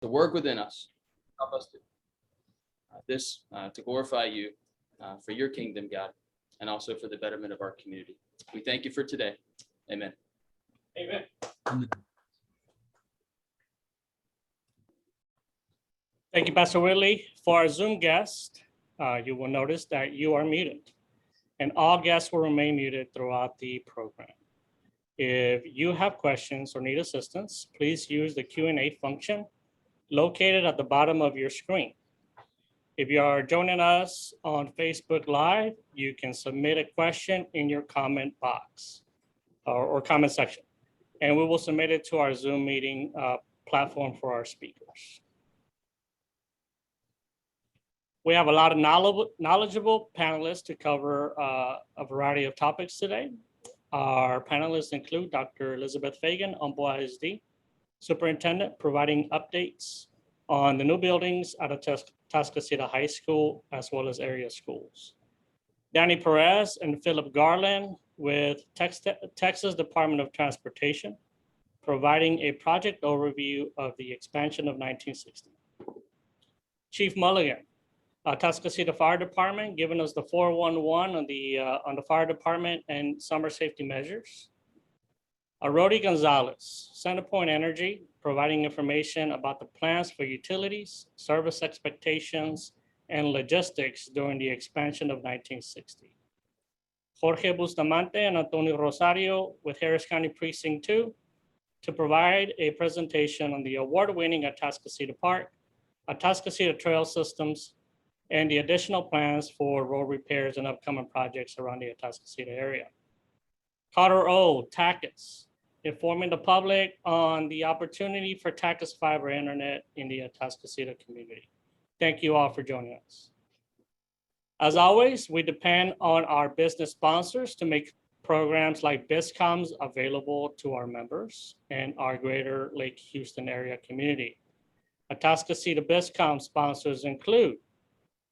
to work within us. Help us to this to glorify you for your kingdom, God, and also for the betterment of our community. We thank you for today. Amen. Amen. Thank you, Pastor Whitley. For our Zoom guests, you will notice that you are muted, and all guests will remain muted throughout the program. If you have questions or need assistance, please use the Q&A function located at the bottom of your screen. If you are joining us on Facebook Live, you can submit a question in your comment box or comment section, and we will submit it to our Zoom meeting platform for our speakers. We have a lot of knowledgeable panelists to cover a variety of topics today. Our panelists include Dr. Elizabeth Fagan, Umpqua ISD, Superintendent, providing updates on the new buildings at Atascocita High School, as well as area schools. Danny Perez and Philip Garland with Texas Department of Transportation, providing a project overview of the expansion of 1960. Chief Mulligan, Atascocita Fire Department, giving us the 411 on the fire department and summer safety measures. Rody Gonzalez, CenterPoint Energy, providing information about the plans for utilities, service expectations, and logistics during the expansion of 1960. Jorge Bustamante and Antonio Rosario with Harris County Precinct 2 to provide a presentation on the award-winning Atascocita Park, Atascocita Trail Systems, and the additional plans for road repairs and upcoming projects around the Atascocita area. Carter O, Tachus, informing the public on the opportunity for Tachus fiber internet in the Atascocita community. Thank you all for joining us. As always, we depend on our business sponsors to make programs like BizComs available to our members and our greater Lake Houston area community. Atascocita BizCom sponsors include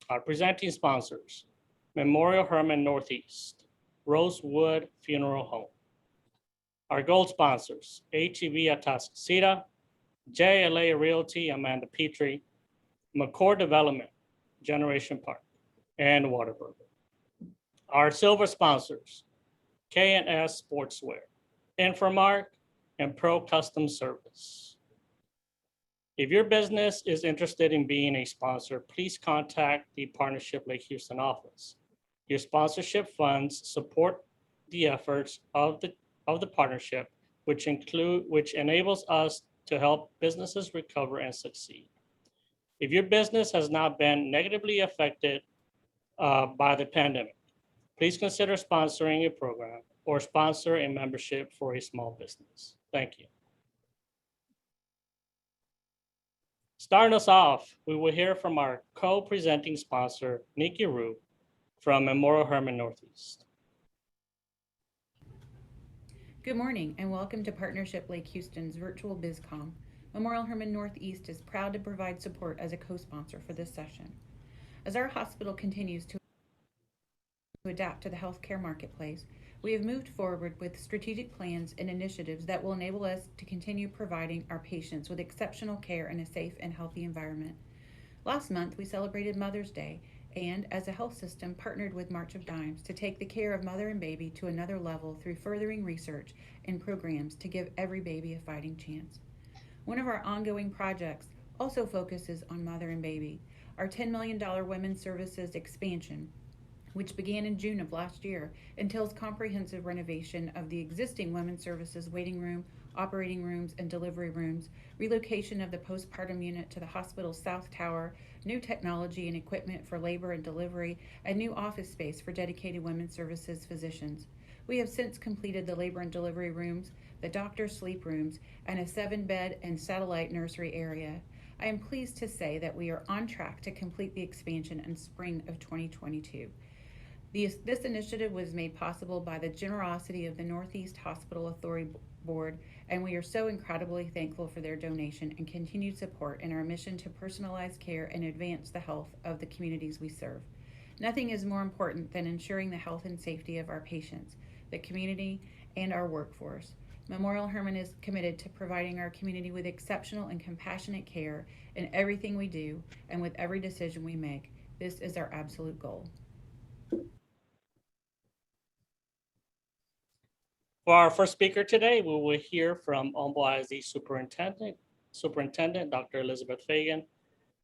our presenting sponsors: Memorial Hermann Northeast, Rosewood Funeral Home. Our gold sponsors: HEB Atascocita, JLA Realty Amanda Petrie, McCord Development, Generation Park, and Whataburger. Our silver sponsors: K&S Sportswear, Infomark, and Pro Custom Service. If your business is interested in being a sponsor, please contact the Partnership Lake Houston office. Your sponsorship funds support the efforts of the partnership, which enables us to help businesses recover and succeed. If your business has not been negatively affected by the pandemic, please consider sponsoring a program or sponsor a membership for a small business. Thank you. Starting us off, we will hear from our co-presenting sponsor, Nikki Rue, from Memorial Hermann Northeast. Good morning and welcome to Partnership Lake Houston's virtual BizCom. Memorial Hermann Northeast is proud to provide support as a co-sponsor for this session. As our hospital continues to adapt to the healthcare marketplace, we have moved forward with strategic plans and initiatives that will enable us to continue providing our patients with exceptional care in a safe and healthy environment. Last month, we celebrated Mother's Day and, as a health system, partnered with March of Dimes to take the care of mother and baby to another level through furthering research and programs to give every baby a fighting chance. One of our ongoing projects also focuses on mother and baby. Our $10 million Women's Services expansion, which began in June of last year, entails comprehensive renovation of the existing Women's Services waiting room, operating rooms, and delivery rooms, relocation of the postpartum unit to the hospital's South Tower, new technology and equipment for labor and delivery, and new office space for dedicated Women's Services physicians. We have since completed the labor and delivery rooms, the doctor's sleep rooms, and a 7-bed and satellite nursery area. I am pleased to say that we are on track to complete the expansion in spring of 2022. This initiative was made possible by the generosity of the Northeast Hospital Authority Board, and we are so incredibly thankful for their donation and continued support in our mission to personalize care and advance the health of the communities we serve. Nothing is more important than ensuring the health and safety of our patients, the community, and our workforce. Memorial Hermann is committed to providing our community with exceptional and compassionate care in everything we do and with every decision we make. This is our absolute goal. For our first speaker today, we will hear from Humboldt ISD Superintendent Dr. Elizabeth Fagan,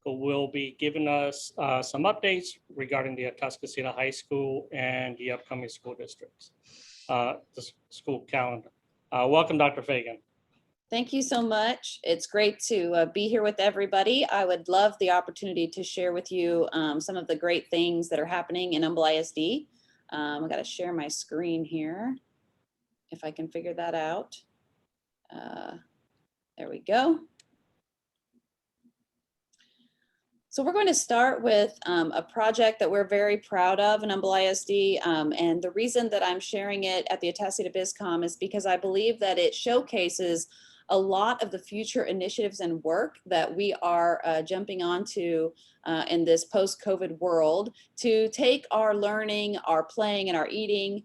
who will be giving us some updates regarding the Atascocita High School and the upcoming school districts, the school calendar. Welcome, Dr. Fagan. Thank you so much. It's great to be here with everybody. I would love the opportunity to share with you some of the great things that are happening in Humboldt ISD. I've got to share my screen here, if I can figure that out. There we go. So we're going to start with a project that we're very proud of in Humboldt ISD. And the reason that I'm sharing it at the Atascocita BizCom is because I believe that it showcases a lot of the future initiatives and work that we are jumping onto in this post-COVID world to take our learning, our playing, and our eating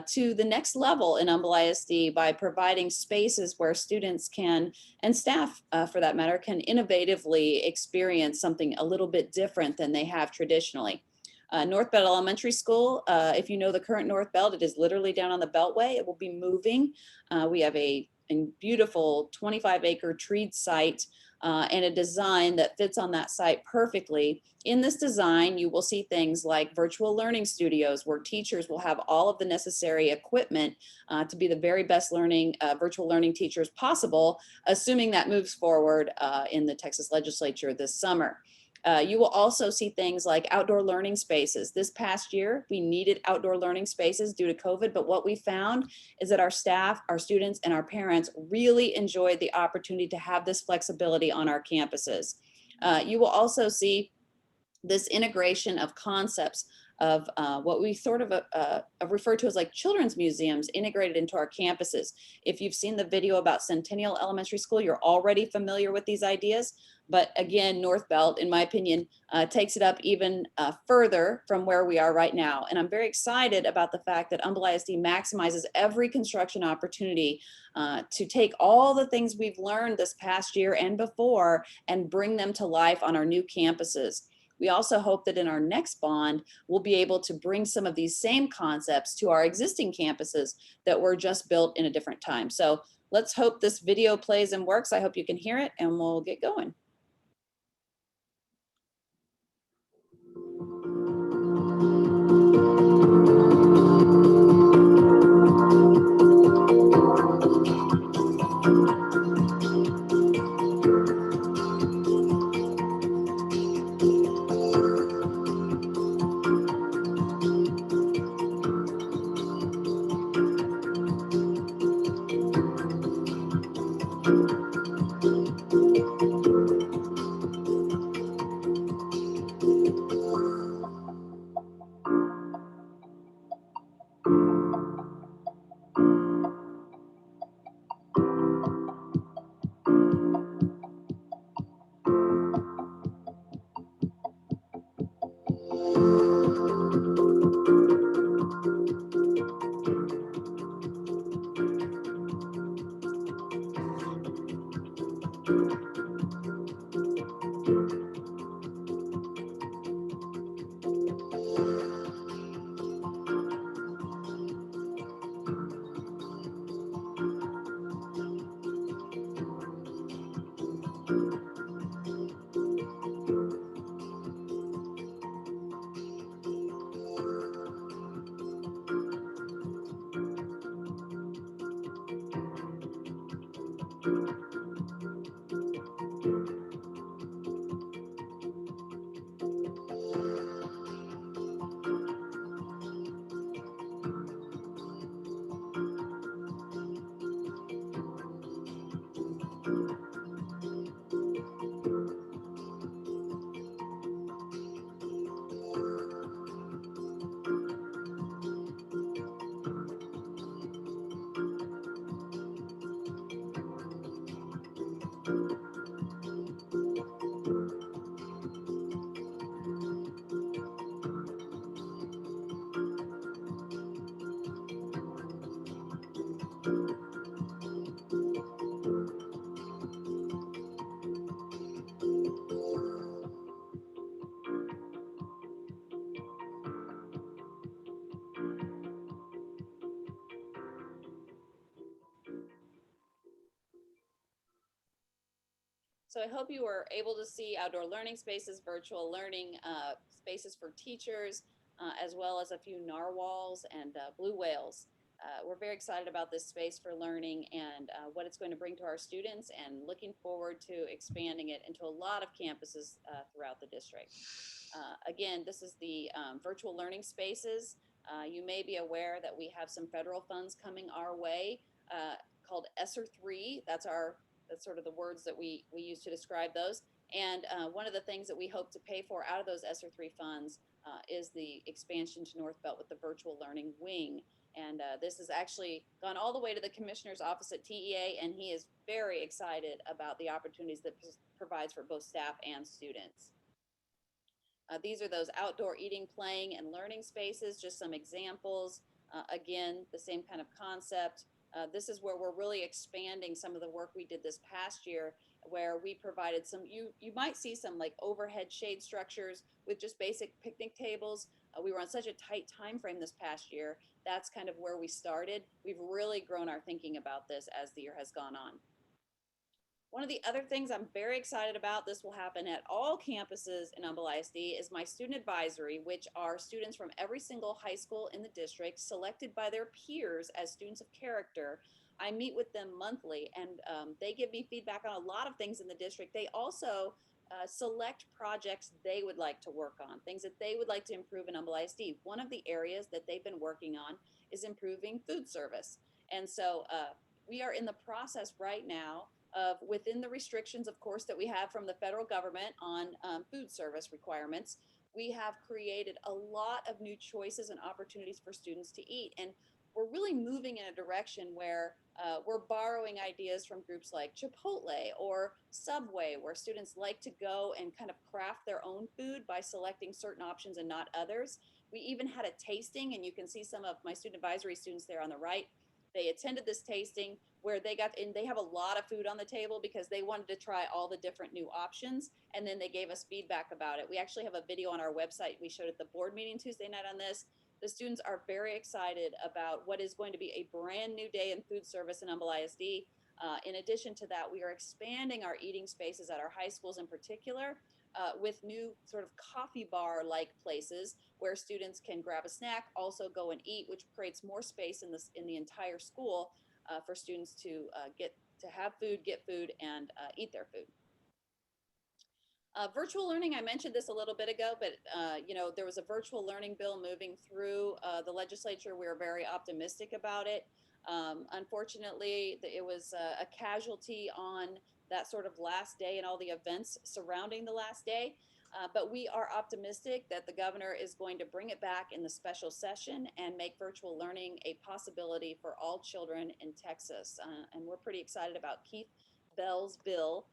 to the next level in Humboldt ISD by providing spaces where students can, and staff for that matter, can innovatively experience something a little bit different than they have traditionally. North Belt Elementary School, if you know the current North Belt, it is literally down on the Beltway. It will be moving. We have a beautiful 25-acre treed site and a design that fits on that site perfectly. In this design, you will see things like virtual learning studios where teachers will have all of the necessary equipment to be the very best virtual learning teachers possible, assuming that moves forward in the Texas legislature this summer. You will also see things like outdoor learning spaces. This past year, we needed outdoor learning spaces due to COVID, but what we found is that our staff, our students, and our parents really enjoyed the opportunity to have this flexibility on our campuses. You will also see this integration of concepts of what we sort of refer to as like children's museums integrated into our campuses. If you've seen the video about Centennial Elementary School, you're already familiar with these ideas. But again, North Belt, in my opinion, takes it up even further from where we are right now. And I'm very excited about the fact that Humboldt ISD maximizes every construction opportunity to take all the things we've learned this past year and before and bring them to life on our new campuses. We also hope that in our next bond, we'll be able to bring some of these same concepts to our existing campuses that were just built in a different time. So let's hope this video plays and works. I hope you can hear it, and we'll get going. So I hope you were able to see outdoor learning spaces, virtual learning spaces for teachers, as well as a few narwhals and blue whales. We're very excited about this space for learning and what it's going to bring to our students, and looking forward to expanding it into a lot of campuses throughout the district. Again, this is the virtual learning spaces. You may be aware that we have some federal funds coming our way called ESSER 3. That's sort of the words that we use to describe those. And one of the things that we hope to pay for out of those ESSER 3 funds is the expansion to North Belt with the virtual learning wing. And this has actually gone all the way to the commissioner's office at TEA, and he is very excited about the opportunities that provides for both staff and students. These are those outdoor eating, playing, and learning spaces, just some examples. Again, the same kind of concept. This is where we're really expanding some of the work we did this past year, where we provided some, you might see some like overhead shade structures with just basic picnic tables. We were on such a tight time frame this past year. That's kind of where we started. We've really grown our thinking about this as the year has gone on. One of the other things I'm very excited about, this will happen at all campuses in Humble ISD, is my student advisory, which are students from every single high school in the district selected by their peers as students of character. I meet with them monthly, and they give me feedback on a lot of things in the district. They also select projects they would like to work on, things that they would like to improve in Humble ISD. One of the areas that they've been working on is improving food service. And so we are in the process right now of, within the restrictions, of course, that we have from the federal government on food service requirements, we have created a lot of new choices and opportunities for students to eat. And we're really moving in a direction where we're borrowing ideas from groups like Chipotle or Subway, where students like to go and kind of craft their own food by selecting certain options and not others. We even had a tasting, and you can see some of my student advisory students there on the right. They attended this tasting where they have a lot of food on the table because they wanted to try all the different new options, and then they gave us feedback about it. We actually have a video on our website we showed at the board meeting Tuesday night on this. The students are very excited about what is going to be a brand new day in food service in Humble ISD. In addition to that, we are expanding our eating spaces at our high schools in particular with new sort of coffee bar-like places where students can grab a snack, also go and eat, which creates more space in the entire school for students to have food, get food, and eat their food. Virtual learning, I mentioned this a little bit ago, but there was a virtual learning bill moving through the legislature. We were very optimistic about it. Unfortunately, it was a casualty on that sort of last day and all the events surrounding the last day. But we are optimistic that the governor is going to bring it back in the special session and make virtual learning a possibility for all children in Texas. And we're pretty excited about Keith Bell's bill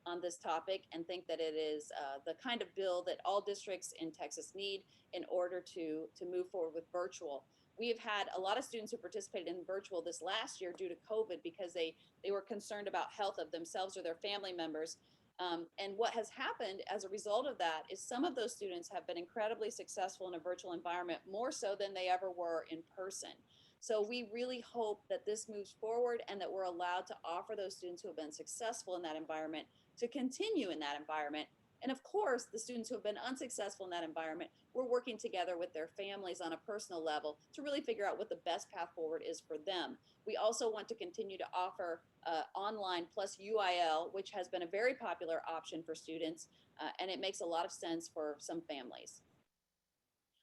on this topic, and think that it is the kind of bill that all districts in Texas need in order to move forward with virtual. We have had a lot of students who participated in virtual this last year due to COVID because they were concerned about health of themselves or their family members. And what has happened as a result of that is some of those students have been incredibly successful in a virtual environment, more so than they ever were in person. So we really hope that this moves forward and that we're allowed to offer those students who have been successful in that environment to continue in that environment. And of course, the students who have been unsuccessful in that environment, we're working together with their families on a personal level to really figure out what the best path forward is for them. We also want to continue to offer online plus UIL, which has been a very popular option for students, and it makes a lot of sense for some families.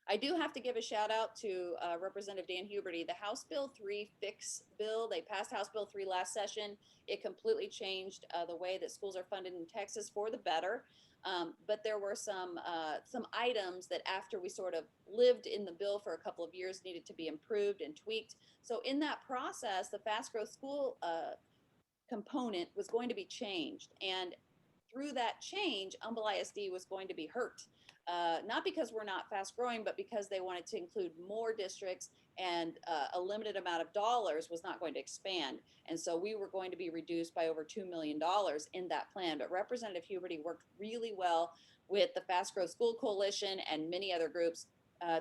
I do have to give a shout out to Representative Dan Huberty. The House Bill 3 fix bill, they passed House Bill 3 last session. It completely changed the way that schools are funded in Texas for the better. But there were some items that after we sort of lived in the bill for a couple of years needed to be improved and tweaked. So in that process, the fast growth school component was going to be changed. And through that change, Humble ISD was going to be hurt. Not because we're not fast growing, but because they wanted to include more districts, and a limited amount of dollars was not going to expand. And so we were going to be reduced by over $2 million in that plan. But Representative Huberty worked really well with the Fast Growth School Coalition and many other groups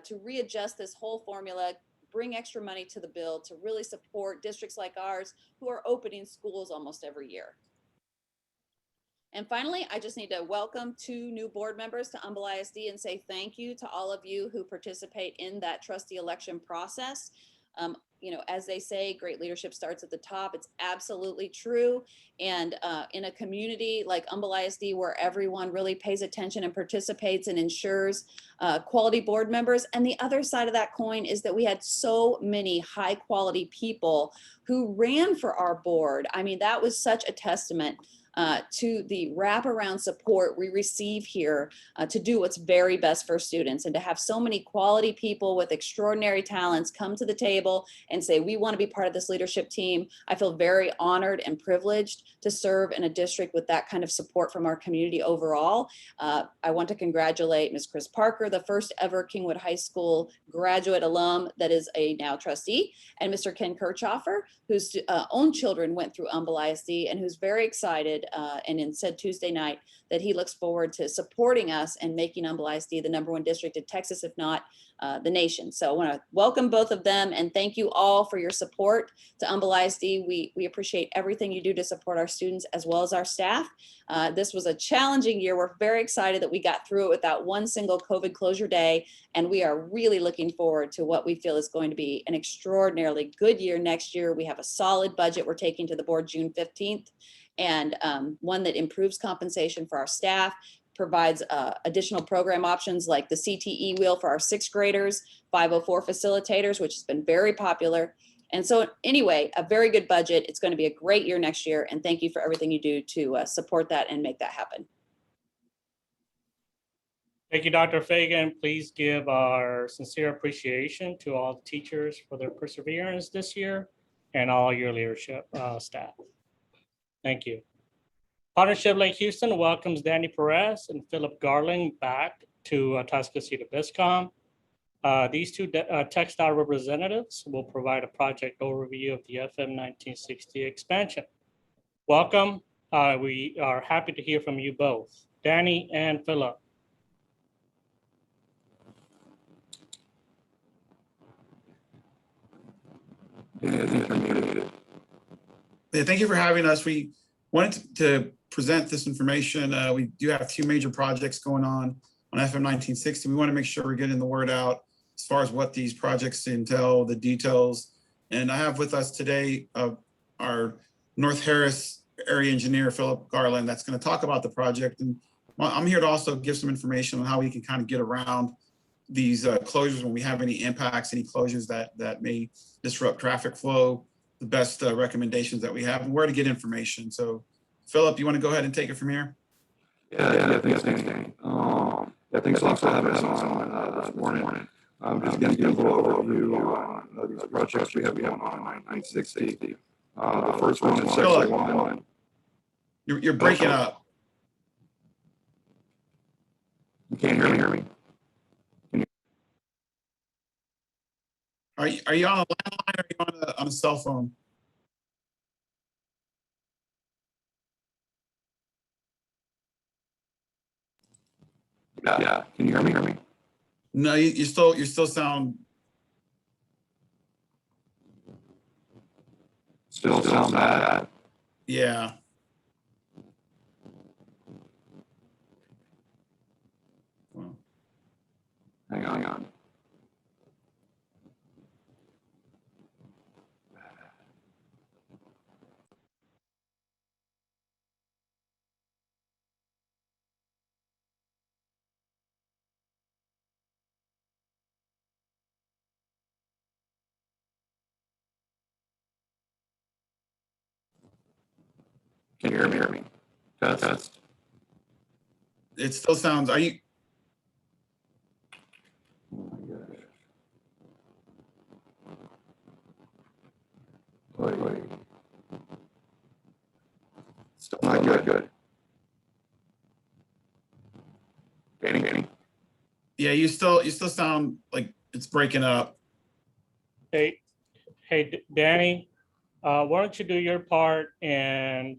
to readjust this whole formula, bring extra money to the bill to really support districts like ours who are opening schools almost every year. And finally, I just need to welcome 2 new board members to Humble ISD and say thank you to all of you who participate in that trustee election process. You know, as they say, great leadership starts at the top. It's absolutely true. And in a community like Humble ISD, where everyone really pays attention and participates and ensures quality board members. And the other side of that coin is that we had so many high quality people who ran for our board. I mean, that was such a testament to the wraparound support we receive here to do what's very best for students, and to have so many quality people with extraordinary talents come to the table and say, we want to be part of this leadership team. I feel very honored and privileged to serve in a district with that kind of support from our community overall. I want to congratulate Ms. Chris Parker, the first ever Kingwood High School graduate alum that is a now trustee, and Mr. Ken Kirchhoffer, whose own children went through Humble ISD and who's very excited and said Tuesday night that he looks forward to supporting us and making Humble ISD the #1 district in Texas, if not the nation. So I want to welcome both of them and thank you all for your support to Humble ISD. We appreciate everything you do to support our students as well as our staff. This was a challenging year. We're very excited that we got through it without one single COVID closure day. And we are really looking forward to what we feel is going to be an extraordinarily good year next year. We have a solid budget we're taking to the board June 15th. And one that improves compensation for our staff, provides additional program options like the CTE wheel for our 6th graders, 504 facilitators, which has been very popular. And so anyway, a very good budget. It's going to be a great year next year. And thank you for everything you do to support that and make that happen. Thank you, Dr. Fagan. Please give our sincere appreciation to all the teachers for their perseverance this year and all your leadership staff. Thank you. Partnership Lake Houston welcomes Danny Perez and Philip Garland back to Atascocita BizCom. These 2 TxDOT representatives will provide a project overview of the FM 1960 expansion. Welcome. We are happy to hear from you both, Danny and Philip. Yeah, thank you for having us. We wanted to present this information. We do have 2 major projects going on FM 1960. We want to make sure we're getting the word out as far as what these projects entail, the details. And I have with us today our North Harris area engineer, Philip Garland, that's going to talk about the project. And I'm here to also give some information on how we can kind of get around these closures when we have any impacts, any closures that may disrupt traffic flow, the best recommendations that we have, and where to get information. So, Philip, you want to go ahead and take it from here? Yeah, thanks, Danny. Thanks a lot for having us on this morning. I'm just going to give a little overview on these projects we have going on 1960. The first one is Section 1. You're breaking up. You can't hear me? Are you on a landline or are you on a cell phone? Yeah. Can you hear me? No, you still sound. Still sound bad. Yeah. Well, Hang on. Can you hear me? Test. it still sounds. Are you? Wait. Still not good. Danny. Yeah, you still sound like it's breaking up. Hey, Danny, why don't you do your part, and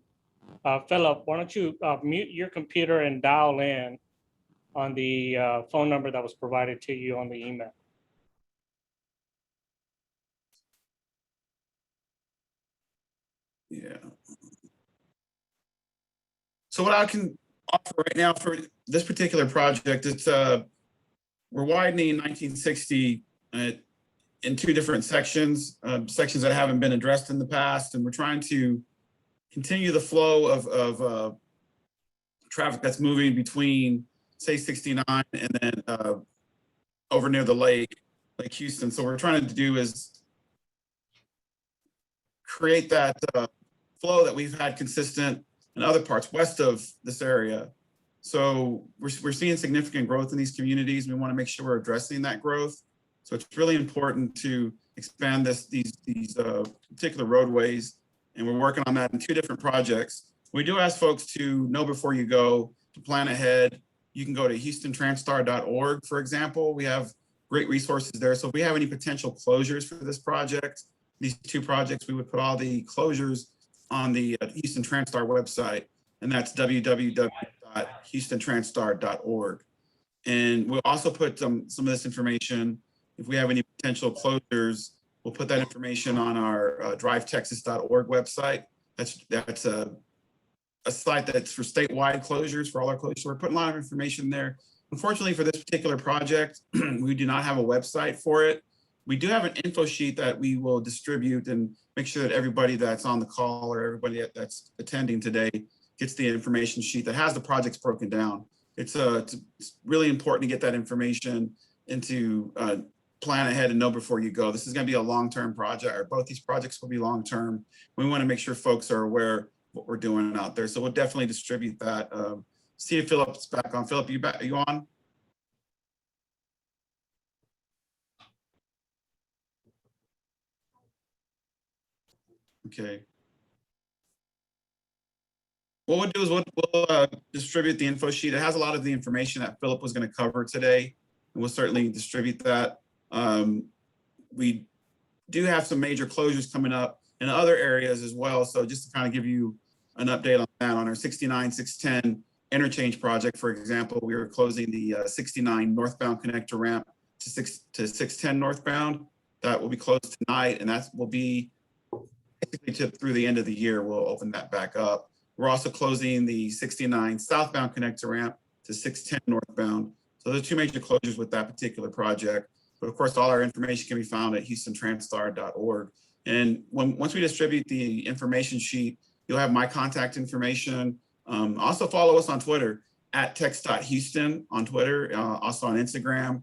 Philip, why don't you mute your computer and dial in on the phone number that was provided to you on the email. Yeah. So what I can offer right now for this particular project, it's we're widening 1960 in two different sections, sections that haven't been addressed in the past, and we're trying to continue the flow of traffic that's moving between, say, 69 and then over near the Lake Houston. So what we're trying to do is create that flow that we've had consistent in other parts west of this area. So we're seeing significant growth in these communities. We want to make sure we're addressing that growth. So it's really important to expand these particular roadways, and we're working on that in two different projects. We do ask folks to know before you go, to plan ahead. You can go to HoustonTransStar.org, for example. We have great resources there. So if we have any potential closures for this project, these two projects, we would put all the closures on the Houston TransStar website, and that's www.HoustonTransStar.org. And we'll also put some of this information, if we have any potential closures, we'll put that information on our drivetexas.org website. That's a site that's for statewide closures, for all our closures. So we're putting a lot of information there. Unfortunately, for this particular project, we do not have a website for it. We do have an info sheet that we will distribute and make sure that everybody that's on the call or everybody that's attending today gets the information sheet that has the projects broken down. It's really important to get that information and to plan ahead and know before you go. This is going to be a long-term project, or both these projects will be long-term. We want to make sure folks are aware what we're doing out there. So we'll definitely distribute that. See if Philip's back on. Philip, are you on? Okay. What we'll do is we'll distribute the info sheet. It has a lot of the information that Philip was going to cover today, and we'll certainly distribute that. We do have some major closures coming up in other areas as well. So just to kind of give you an update on that, on our 69, 610 interchange project, for example, we are closing the 69 northbound connector ramp to 610 northbound. That will be closed tonight, and that will be basically through the end of the year. We'll open that back up. We're also closing the 69 southbound connector ramp to 610 northbound. So there's two major closures with that particular project. But of course, all our information can be found at HoustonTransStar.org. And once we distribute the information sheet, you'll have my contact information. Also follow us on Twitter at TxDOT on Twitter, also on Instagram,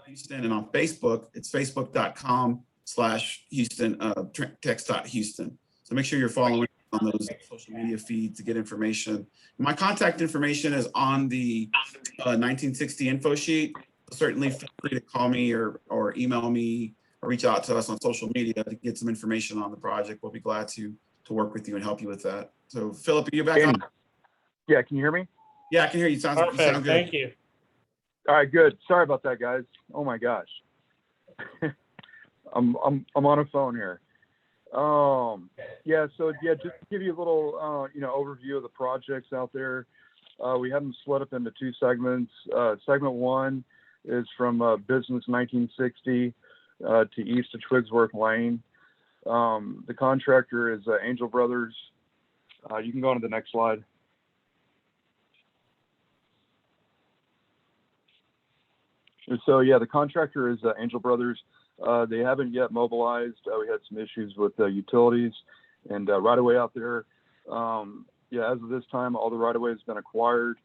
Houston, and on Facebook, it's facebook.com/Houston, TxDOT. So make sure you're following on those social media feeds to get information. My contact information is on the 1960 info sheet. Certainly feel free to call me or email me or reach out to us on social media to get some information on the project. We'll be glad to work with you and help you with that. So Philip, are you back on? Yeah, can you hear me? Yeah, I can hear you. Sound good. Thank you. All right, good. Sorry about that, guys. Oh my gosh. I'm on a phone here. Yeah, so yeah, just to give you a little overview of the projects out there. We have them split up into two segments. Segment one is from Business 1960 to east of Twigsworth Lane. The contractor is Angel Brothers. You can go on to the next slide. So yeah, the contractor is Angel Brothers. They haven't yet mobilized. We had some issues with utilities and right away out there. Yeah, as of this time, all the right of way has been acquired.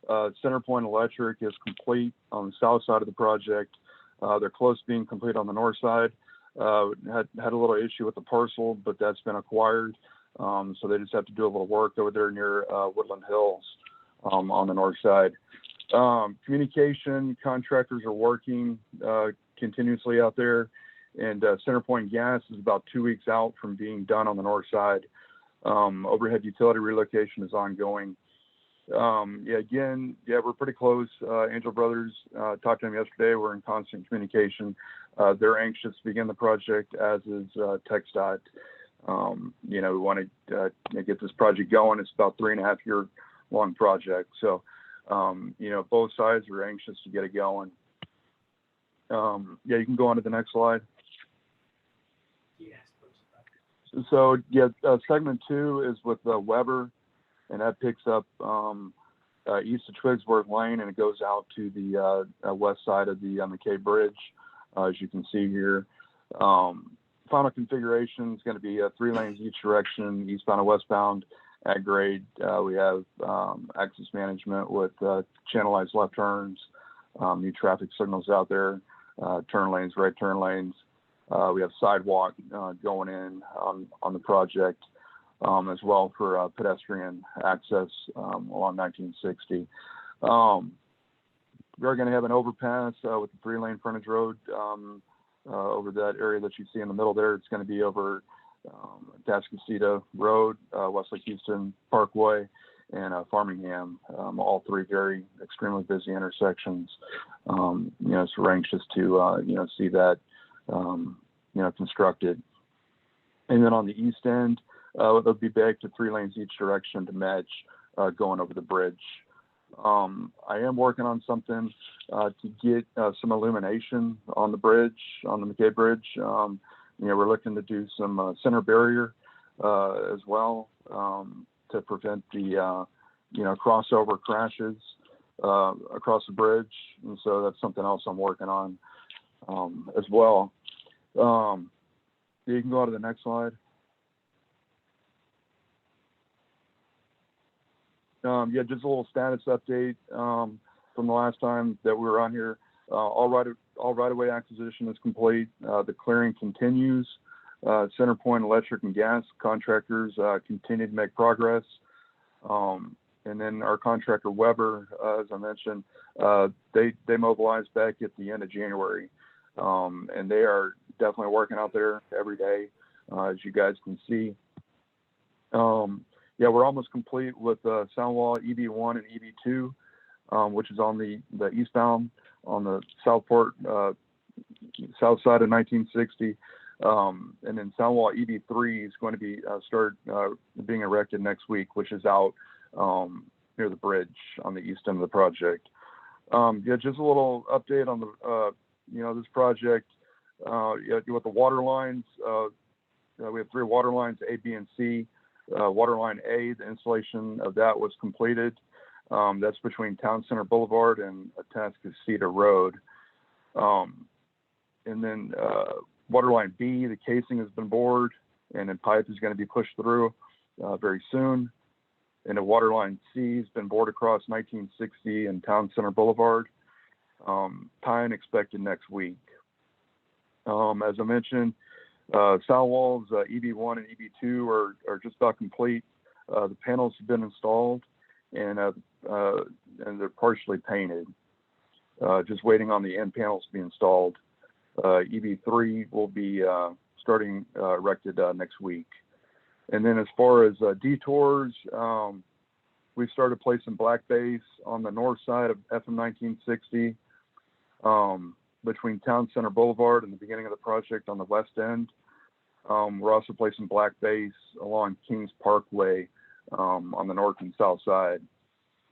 CenterPoint Electric is complete on the south side of the project. They're close to being complete on the north side. Had a little issue with the parcel, but that's been acquired. So they just have to do a little work over there near Woodland Hills on the north side. Communication contractors are working continuously out there, and CenterPoint Gas is about 2 weeks out from being done on the north side. Overhead utility relocation is ongoing. We're pretty close. Angel Brothers, talked to them yesterday. We're in constant communication. They're anxious to begin the project, as is TxDOT. We want to get this project going. It's about 3.5 year long project. So, both sides are anxious to get it going. You can go on to the next slide. So segment two is with Weber. and that picks up east of Twigsworth Lane, and it goes out to the west side of the McKay Bridge, as you can see here. Final configuration is going to be 3 lanes each direction, eastbound and westbound at grade. We have access management with channelized left turns, new traffic signals out there, turn lanes, right turn lanes. We have sidewalk going in on the project, as well for pedestrian access along 1960. We're going to have an overpass with the 3-lane frontage road over that area that you see in the middle there. It's going to be over Atascocita Road, Westlake Houston Parkway, and Farmingham. All 3 very extremely busy intersections. So we're anxious to see that constructed. And then on the east end, it'll be back to 3 lanes each direction to match going over the bridge. I am working on something to get some illumination on the bridge, on the McKay Bridge. We're looking to do some center barrier as well to prevent the crossover crashes across the bridge, and so that's something else I'm working on as well. You can go to the next slide. Just a little status update from the last time that we were on here. All right-of-way acquisition is complete. The clearing continues. CenterPoint electric and gas contractors continue to make progress. And then our contractor Weber, as I mentioned, they mobilized back at the end of January. And they are definitely working out there every day, as you guys can see. We're almost complete with Soundwall EB1 and EB2, which is on the eastbound on the south side of 1960. And then Soundwall EB3 is going to be start being erected next week, which is out near the bridge on the east end of the project. Just a little update on the this project. With the water lines, we have 3 water lines, A, B, and C. Water line A, the installation of that was completed. That's between Town Center Boulevard and Atascocita Road. And then water line B, the casing has been bored, and then pipe is going to be pushed through very soon. And the water line C has been bored across 1960 and Town Center Boulevard. Tie-in expected next week. As I mentioned, sound walls EB1 and EB2 are just about complete. The panels have been installed, and they're partially painted. Just waiting on the end panels to be installed. EB3 will be starting erected next week. And then as far as detours, we started placing black base on the north side of FM 1960 between Town Center Boulevard and the beginning of the project on the west end. We're also placing black base along Kings Parkway on the north and south side.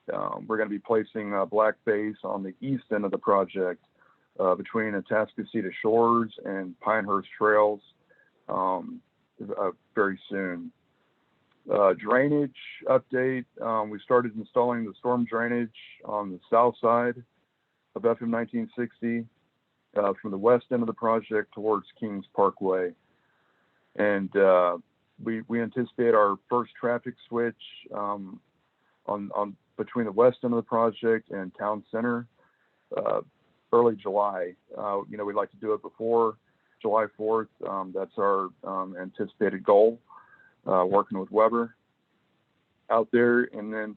We're going to be placing black base on the east end of the project between Atascocita Shores and Pinehurst Trails very soon. Drainage update. We started installing the storm drainage on the south side of FM 1960 from the west end of the project towards Kings Parkway. And we anticipate our first traffic switch on between the west end of the project and Town Center early July. We'd like to do it before July 4th. That's our anticipated goal. Working with Weber out there, and then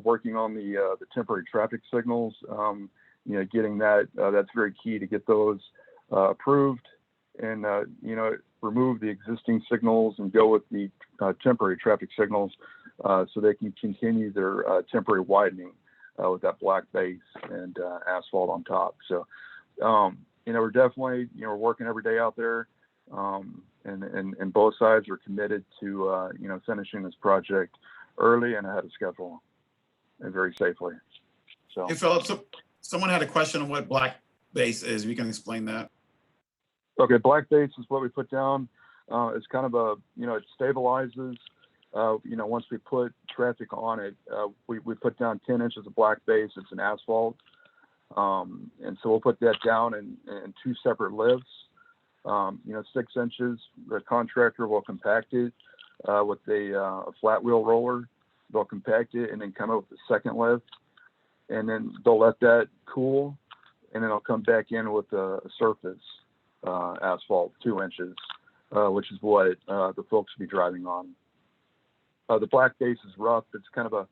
working on the temporary traffic signals. Getting that's very key to get those approved, and remove the existing signals and go with the temporary traffic signals so they can continue their temporary widening with that black base and asphalt on top. So we're definitely we're working every day out there. And both sides are committed to finishing this project early and ahead of schedule and very safely. So, Hey, Philip, so someone had a question on what black base is. We can explain that. Okay, black base is what we put down. It's kind of it stabilizes once we put traffic on it, we put down 10 inches of black base. It's an asphalt. And so we'll put that down in 2 separate lifts. 6 inches, the contractor will compact it with a flat wheel roller. They'll compact it and then come up with the second lift. And then they'll let that cool. And then I'll come back in with a surface asphalt, 2 inches, which is what the folks will be driving on. The black base is rough. It's kind of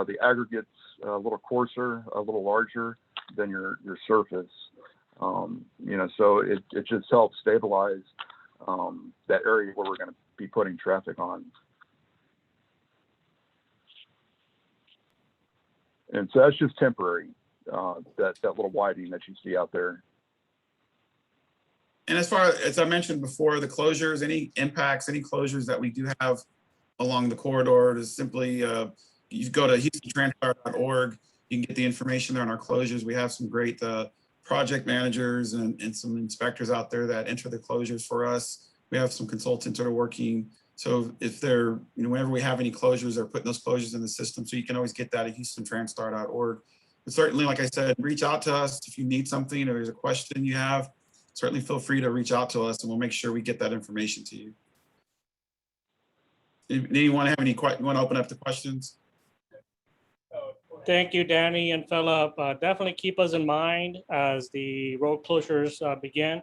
the aggregate's a little coarser, a little larger than your surface. So it just helps stabilize that area where we're going to be putting traffic on. And so that's just temporary, that little widening that you see out there. And as far as I mentioned before, the closures, any impacts, any closures that we do have along the corridor is simply, you go to HoustonTransStar.org. You can get the information there on our closures. We have some great project managers and some inspectors out there that enter the closures for us. We have some consultants that are working. So if they're, whenever we have any closures, they're putting those closures in the system. So you can always get that at HoustonTransStar.org. But certainly, like I said, reach out to us if you need something or there's a question you have. Certainly feel free to reach out to us and we'll make sure we get that information to you. Anyone have any questions? You want to open up to questions? Thank you, Danny and Philip. Definitely keep us in mind as the road closures begin,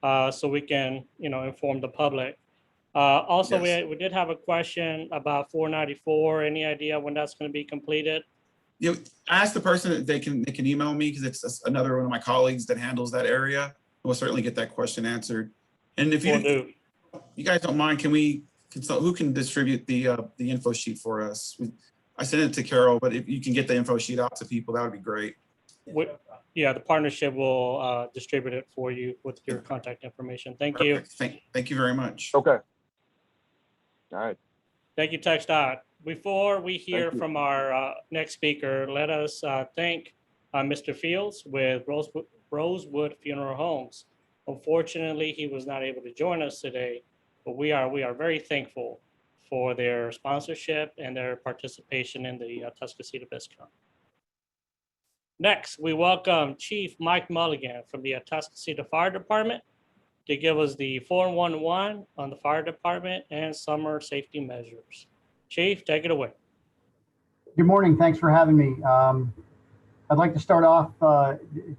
so we can, inform the public. Also, Yes. we did have a question about 494. Any idea when that's going to be completed? I asked the person if they can email me because it's another one of my colleagues that handles that area. We'll certainly get that question answered. And if you guys don't mind, who can distribute the info sheet for us? I sent it to Carol, but if you can get the info sheet out to people, that would be great. Yeah, the partnership will distribute it for you with your contact information. Thank you. Thank you very much. Okay. All right. Thank you, TxDOT. Before we hear from our next speaker, let us thank Mr. Fields with Rosewood Funeral Homes. Unfortunately, he was not able to join us today, but we are very thankful for their sponsorship and their participation in the Atascocita BizCom. Next, we welcome Chief Mike Mulligan from the Atascocita Fire Department to give us the 411 on the fire department and summer safety measures. Chief, take it away. Good morning. Thanks for having me. I'd like to start off,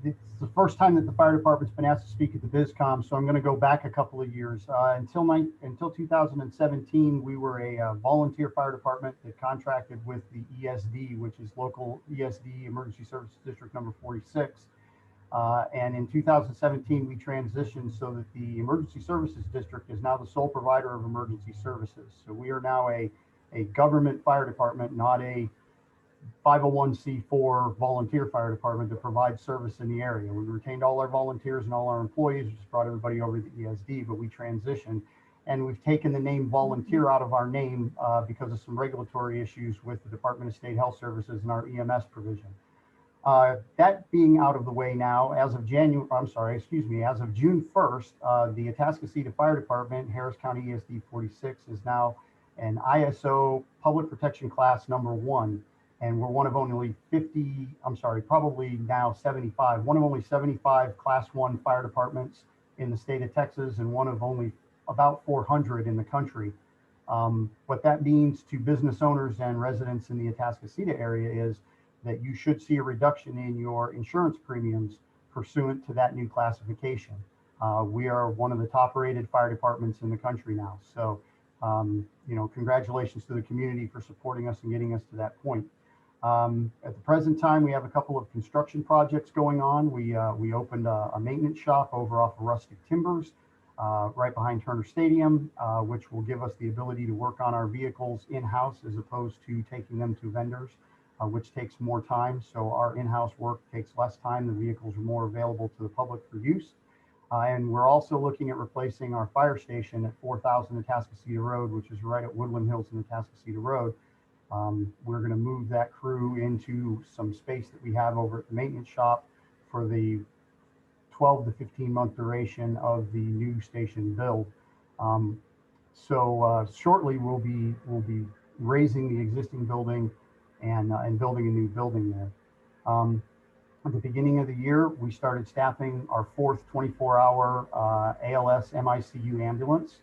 it's the first time that the fire department's been asked to speak at the BizCom, so I'm going to go back a couple of years. Until 2017, we were a volunteer fire department that contracted with the ESD, which is local ESD, Emergency Services District number 46. And in 2017, we transitioned so that the Emergency Services District is now the sole provider of emergency services. So we are now a government fire department, not a 501c4 volunteer fire department that provides service in the area. We retained all our volunteers and all our employees, we just brought everybody over to the ESD, but we transitioned. And we've taken the name volunteer out of our name because of some regulatory issues with the Department of State Health Services and our EMS provision. That being out of the way now, as of June 1st, the Atascocita Fire Department, Harris County ESD 46, is now an ISO Public Protection Class number 1. And we're one of only 75, one of only 75 Class 1 fire departments in the state of Texas and one of only about 400 in the country. What that means to business owners and residents in the Atascocita area is that you should see a reduction in your insurance premiums pursuant to that new classification. We are one of the top rated fire departments in the country now. So, congratulations to the community for supporting us and getting us to that point. At the present time, we have a couple of construction projects going on. We opened a maintenance shop over off of Rustic Timbers, right behind Turner Stadium, which will give us the ability to work on our vehicles in-house as opposed to taking them to vendors, which takes more time. So our in-house work takes less time. The vehicles are more available to the public for use. And we're also looking at replacing our fire station at 4000 Atascocita Road, which is right at Woodland Hills and Atascocita Road. We're going to move that crew into some space that we have over at the maintenance shop for the 12 to 15 month duration of the new station build. So shortly we'll be raising the existing building and building a new building there. At the beginning of the year, we started staffing our fourth 24-hour ALS MICU ambulance.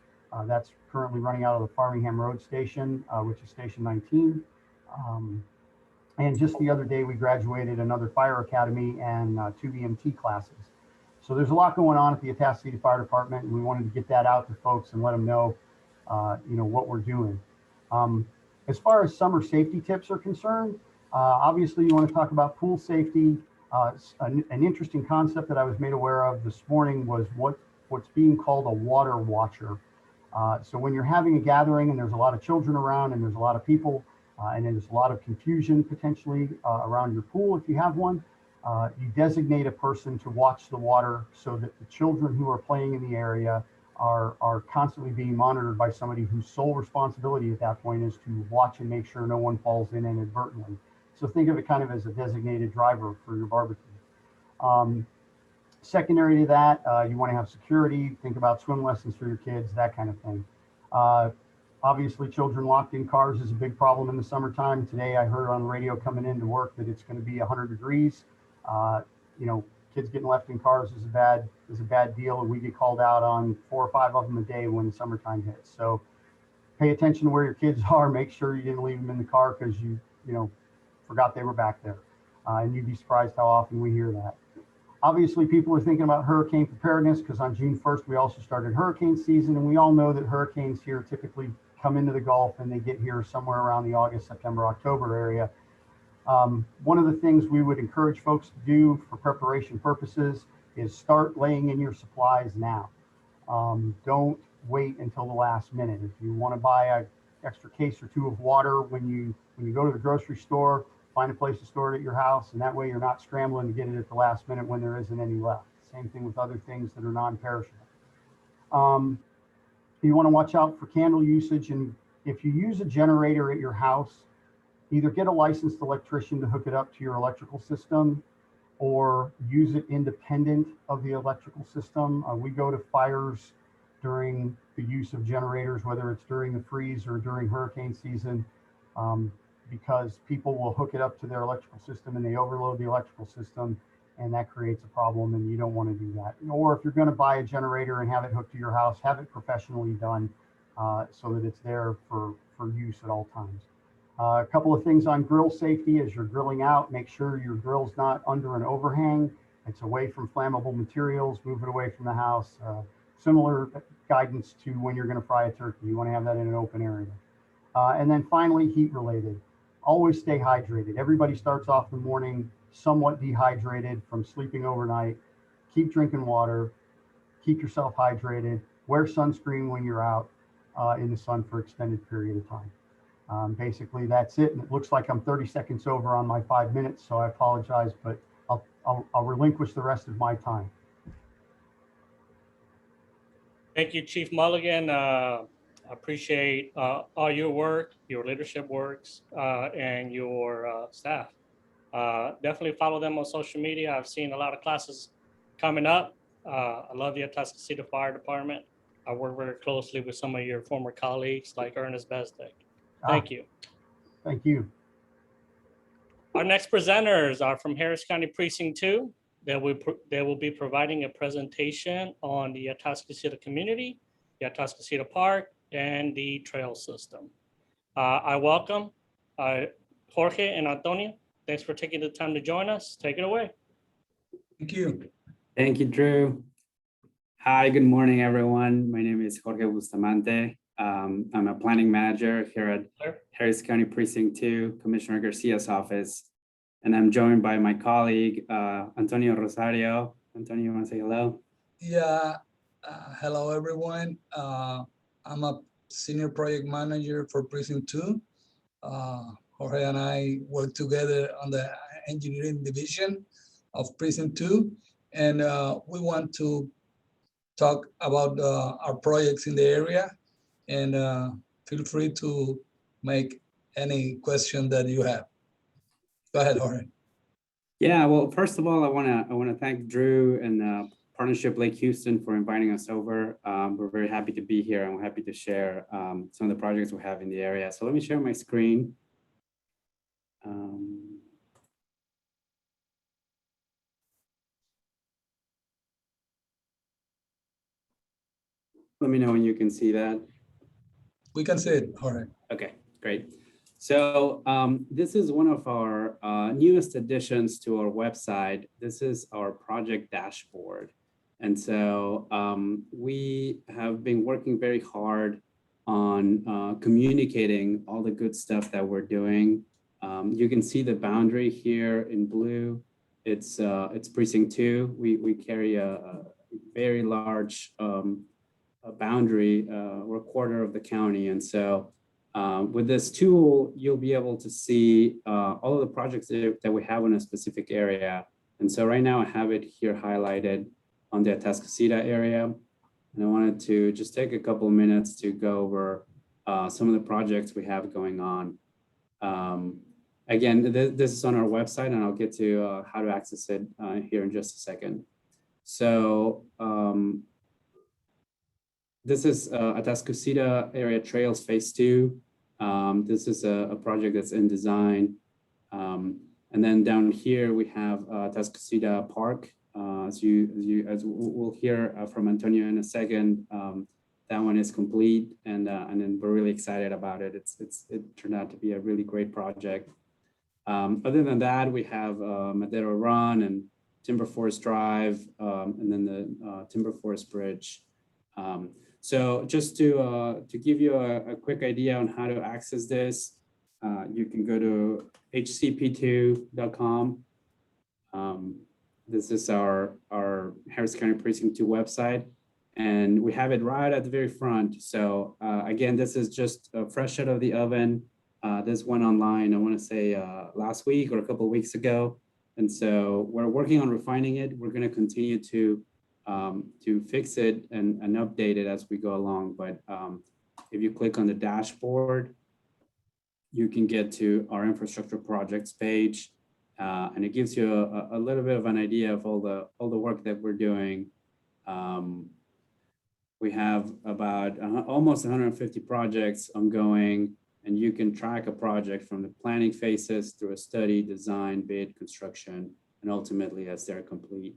That's currently running out of the Farmingham Road Station, which is Station 19. And just the other day, we graduated another fire academy and 2 EMT classes. So there's a lot going on at the Atascocita Fire Department, and we wanted to get that out to folks and let them know, what we're doing. As far as summer safety tips are concerned, obviously you want to talk about pool safety. An interesting concept that I was made aware of this morning was what's being called a water watcher. So when you're having a gathering and there's a lot of children around and there's a lot of people and there's a lot of confusion potentially around your pool, if you have one, you designate a person to watch the water so that the children who are playing in the area are constantly being monitored by somebody whose sole responsibility at that point is to watch and make sure no one falls in inadvertently. So think of it kind of as a designated driver for your barbecue. Secondary to that, you want to have security, think about swim lessons for your kids, that kind of thing. Obviously, children locked in cars is a big problem in the summertime. Today, I heard on the radio coming into work that it's going to be 100 degrees. Kids getting left in cars is a bad deal, and we get called out on 4 or 5 of them a day when the summertime hits. So pay attention to where your kids are. Make sure you didn't leave them in the car because you forgot they were back there. And you'd be surprised how often we hear that. Obviously, people are thinking about hurricane preparedness because on June 1st, we also started hurricane season. And we all know that hurricanes here typically come into the Gulf and they get here somewhere around the August, September, October area. One of the things we would encourage folks to do for preparation purposes is start laying in your supplies now. Don't wait until the last minute. If you want to buy an extra case or 2 of water when you go to the grocery store, find a place to store it at your house, and that way you're not scrambling to get it at the last minute when there isn't any left. Same thing with other things that are non-perishable. You want to watch out for candle usage, and if you use a generator at your house, either get a licensed electrician to hook it up to your electrical system or use it independent of the electrical system. We go to fires during the use of generators, whether it's during the freeze or during hurricane season, because people will hook it up to their electrical system and they overload the electrical system, and that creates a problem, and you don't want to do that. Or if you're going to buy a generator and have it hooked to your house, have it professionally done so that it's there for use at all times. A couple of things on grill safety. As you're grilling out, make sure your grill's not under an overhang. It's away from flammable materials, move it away from the house. Similar guidance to when you're going to fry a turkey. You want to have that in an open area. And then finally, heat related. Always stay hydrated. Everybody starts off the morning somewhat dehydrated from sleeping overnight. Keep drinking water. Keep yourself hydrated. Wear sunscreen when you're out in the sun for extended period of time. Basically, that's it. And it looks like I'm 30 seconds over on my 5 minutes, so I apologize, but I'll relinquish the rest of my time. Thank you, Chief Mulligan. I appreciate all your work, your leadership works, and your staff. Definitely follow them on social media. I've seen a lot of classes coming up. I love the Atascocita Fire Department. I work very closely with some of your former colleagues like Ernest Bezdek. Thank you. Thank you. Our next presenters are from Harris County Precinct 2. They will be providing a presentation on the Atascocita community, the Atascocita Park, and the trail system. I welcome Jorge and Antonio. Thanks for taking the time to join us. Take it away. Thank you. Thank you, Drew. Hi, good morning, everyone. My name is Jorge Bustamante. I'm a planning manager here at Harris County Precinct 2, Commissioner Garcia's office. And I'm joined by my colleague, Antonio Rosario. Antonio, you want to say hello? Yeah, hello, everyone. I'm a senior project manager for Precinct 2. Jorge and I work together on the engineering division of Precinct 2. And we want to talk about our projects in the area. And feel free to make any question that you have. Go ahead, Jorge. Yeah, well, first of all, I want to thank Drew and Partnership Lake Houston for inviting us over. We're very happy to be here, and we're happy to share some of the projects we have in the area. So let me share my screen. Let me know when you can see that. We can see it, all right. Okay, great. So this is one of our newest additions to our website. This is our project dashboard. And so we have been working very hard on communicating all the good stuff that we're doing. You can see the boundary here in blue. It's Precinct 2. We carry a very large boundary. We're a quarter of the county. And so with this tool, you'll be able to see all of the projects that we have in a specific area. And so right now I have it here highlighted on the Atascocita area. And I wanted to just take a couple of minutes to go over some of the projects we have going on. Again, this is on our website, and I'll get to how to access it here in just a second. So this is Atascocita Area Trails Phase 2. This is a project that's in design. And then down here we have Atascocita Park. As we'll hear from Antonio in a second, that one is complete, and then we're really excited about it. It turned out to be a really great project. Other than that, we have Madero Run and Timber Forest Drive, and then the Timber Forest Bridge. So just to give you a quick idea on how to access this, you can go to hcp2.com. This is our Harris County Precinct 2 website, and we have it right at the very front. So again, this is just fresh out of the oven. This went online, I want to say last week or a couple of weeks ago. And so we're working on refining it. We're going to continue to fix it and update it as we go along. But if you click on the dashboard, you can get to our infrastructure projects page. And it gives you a little bit of an idea of all the work that we're doing. We have about almost 150 projects ongoing, and you can track a project from the planning phases through a study, design, bid, construction, and ultimately as they're complete.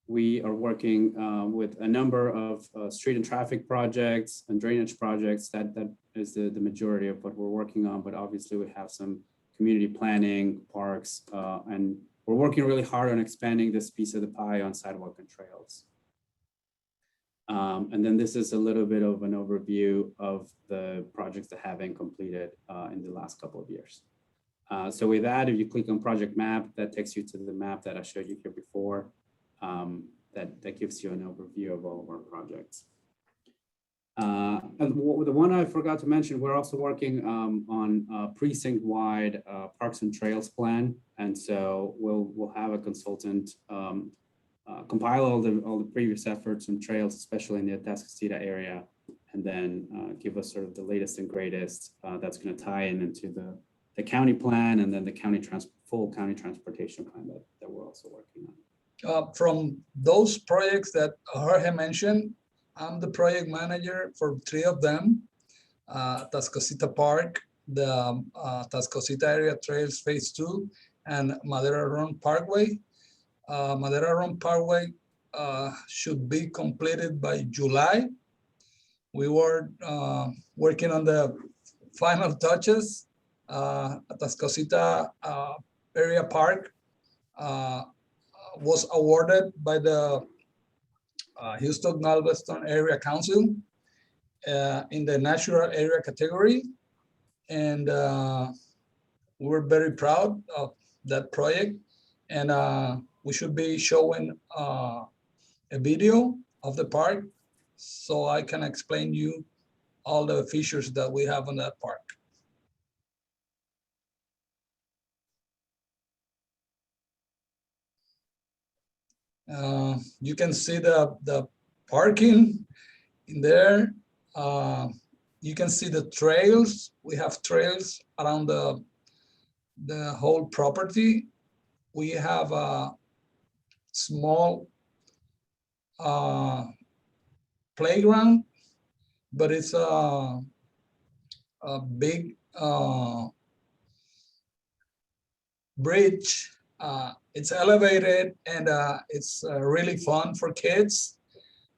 We are working with a number of street and traffic projects and drainage projects. That is the majority of what we're working on, but obviously we have some community planning, parks, and we're working really hard on expanding this piece of the pie on sidewalk and trails. And then this is a little bit of an overview of the projects that have been completed in the last couple of years. So with that, if you click on project map, that takes you to the map that I showed you here before. That gives you an overview of all of our projects. And the one I forgot to mention, we're also working on a precinct-wide parks and trails plan, and so we'll have a consultant compile all the previous efforts on trails, especially in the Atascocita area, and then give us sort of the latest and greatest that's going to tie into the county plan, and then the full county transportation plan that we're also working on. From those projects that Jorge mentioned, I'm the project manager for 3 of them. Atascocita Park, the Atascocita Area Trails Phase 2, and Madera Run Parkway. Madera Run Parkway should be completed by July. We were working on the final touches. Atascocita Area Park was awarded by the Houston-Galveston Area Council in the natural area category. And we're very proud of that project. And we should be showing a video of the park so I can explain you all the features that we have on that park. You can see the parking in there. You can see the trails. We have trails around the whole property. We have small playground, but it's a big bridge. It's elevated and it's really fun for kids.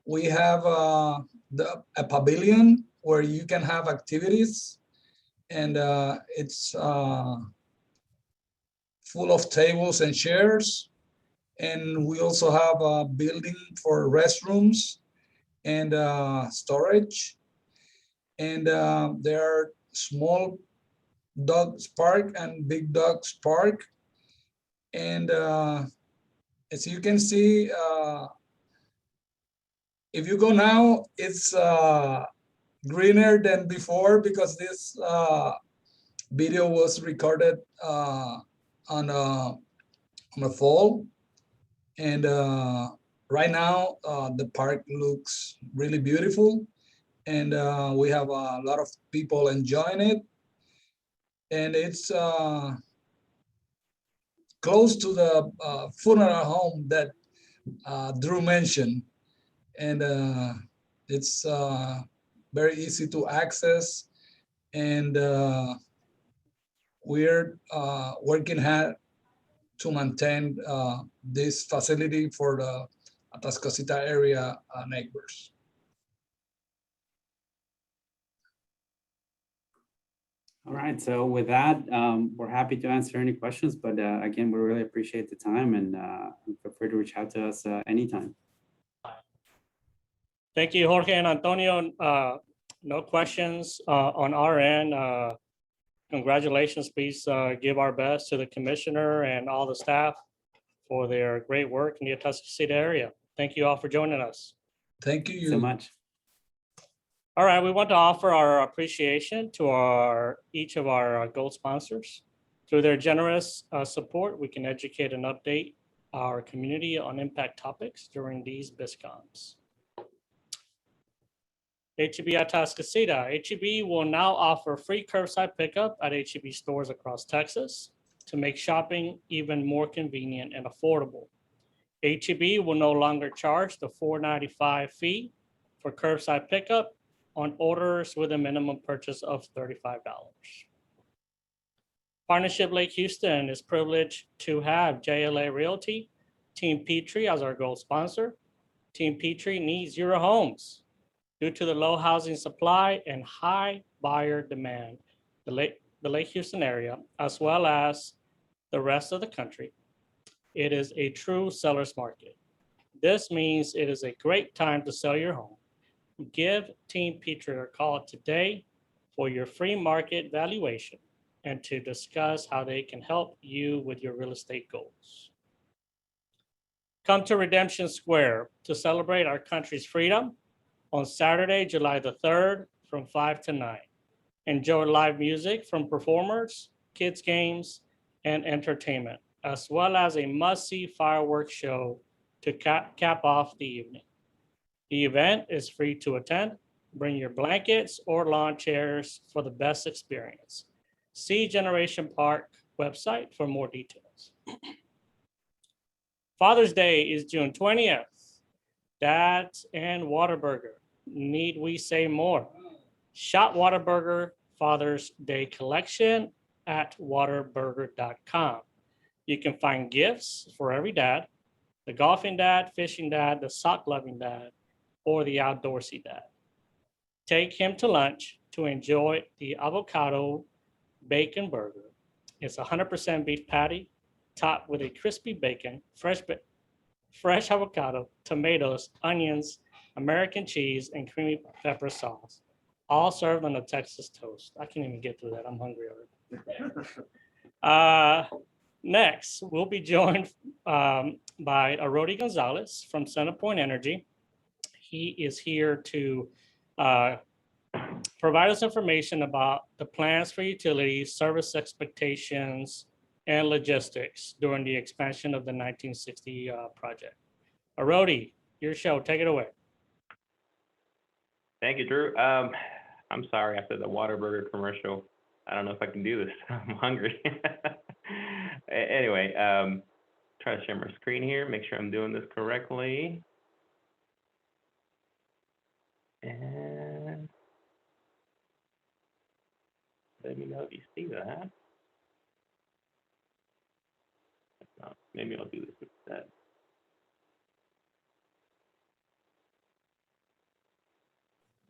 We have a pavilion where you can have activities, and it's full of tables and chairs. And we also have a building for restrooms and storage. And there are small dogs park and big dogs park. And as you can see, if you go now, it's greener than before because this video was recorded on a fall. And right now, the park looks really beautiful. And we have a lot of people enjoying it. And it's close to the funeral home that Drew mentioned. And it's very easy to access. And we're working hard to maintain this facility for the Atascocita area neighbors. All right, so with that, we're happy to answer any questions, but again, we really appreciate the time, and feel free to reach out to us anytime. Thank you, Jorge and Antonio. No questions on our end. Congratulations. Please give our best to the commissioner and all the staff for their great work in the Atascocita area. Thank you all for joining us. Thank you so much. All right, we want to offer our appreciation to each of our gold sponsors. Through their generous support, we can educate and update our community on impact topics during these BizComs. HEB Atascocita. HEB will now offer free curbside pickup at HEB stores across Texas to make shopping even more convenient and affordable. HEB will no longer charge the $4.95 fee for curbside pickup on orders with a minimum purchase of $35. Partnership Lake Houston is privileged to have JLA Realty, Team Petrie as our gold sponsor. Team Petrie needs your homes. Due to the low housing supply and high buyer demand, the Lake Houston area, as well as the rest of the country, it is a true seller's market. This means it is a great time to sell your home. Give Team Petrie a call today for your free market valuation and to discuss how they can help you with your real estate goals. Come to Redemption Square to celebrate our country's freedom on Saturday, July the 3rd from 5 to 9. Enjoy live music from performers, kids games, and entertainment, as well as a must-see fireworks show to cap off the evening. The event is free to attend. Bring your blankets or lawn chairs for the best experience. See Generation Park website for more details. Father's Day is June 20th. Dads and Whataburger. Need we say more? Shop Whataburger Father's Day collection at whataburger.com. You can find gifts for every dad, the golfing dad, fishing dad, the sock loving dad, or the outdoorsy dad. Take him to lunch to enjoy the avocado bacon burger. It's 100% beef patty topped with a crispy bacon, fresh avocado, tomatoes, onions, American cheese, and creamy pepper sauce, all served on a Texas toast. I can't even get through that. I'm hungry already. Next, we'll be joined by Arodi Gonzalez from CenterPoint Energy. He is here to provide us information about the plans for utilities, service expectations, and logistics during the expansion of the 1960 project. Arodi, your show, take it away. Thank you, Drew. I'm sorry, after the Whataburger commercial, I don't know if I can do this. I'm hungry. Anyway, try to share my screen here, make sure I'm doing this correctly. And let me know if you see that. If not, maybe I'll do this instead.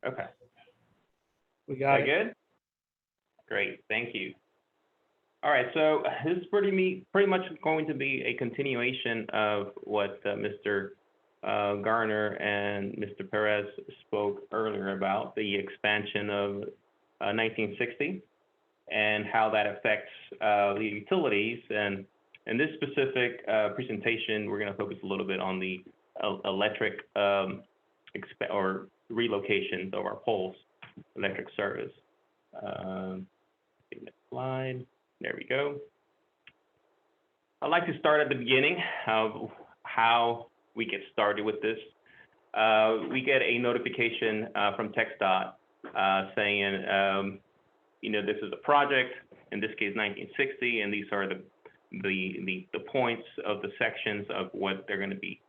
Okay. We got Is that it. good? Great, thank you. All right, so this is pretty much going to be a continuation of what Mr. Garner and Mr. Perez spoke earlier about, the expansion of 1960 and how that affects the utilities. And in this specific presentation, we're going to focus a little bit on the electric or relocations of our poles, electric service. Next slide. There we go. I'd like to start at the beginning of how we get started with this. We get a notification from TxDOT saying, this is a project, in this case 1960, and these are the points of the sections of what they're going to be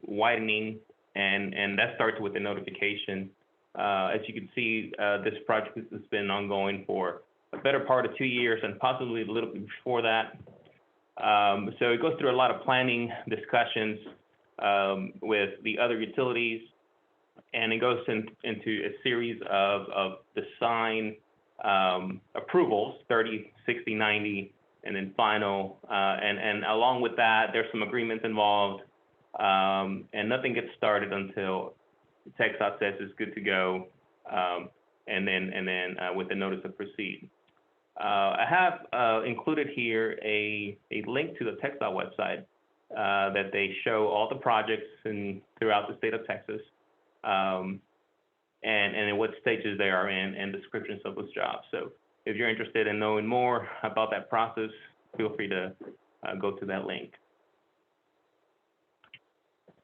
widening, and that starts with the notification. As you can see, this project has been ongoing for a better part of 2 years and possibly a little bit before that. So it goes through a lot of planning discussions with the other utilities, and it goes into a series of design approvals, 30, 60, 90, and then final. And along with that, there's some agreements involved, and nothing gets started until TxDOT says it's good to go, and then with the notice of proceed. I have included here a link to the TxDOT website that they show all the projects throughout the state of Texas, and in what stages they are in, and descriptions of those jobs. So if you're interested in knowing more about that process, feel free to go to that link.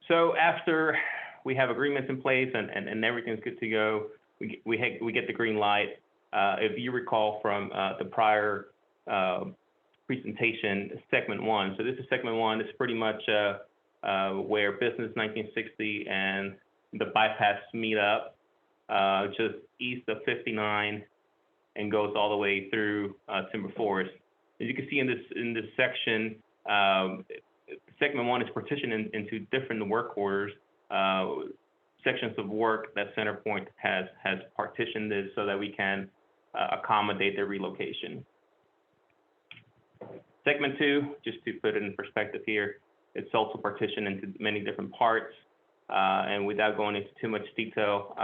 So after we have agreements in place and everything's good to go, we get the green light. If you recall from the prior presentation, segment 1. So this is segment 1. It's pretty much where Business 1960 and the bypass meet up, just east of 59, and goes all the way through Timber Forest. As you can see in this section, segment 1 is partitioned into different work orders. Sections of work that CenterPoint has partitioned this so that we can accommodate their relocation. Segment 2, just to put it in perspective here, it's also partitioned into many different parts, and without going into too much detail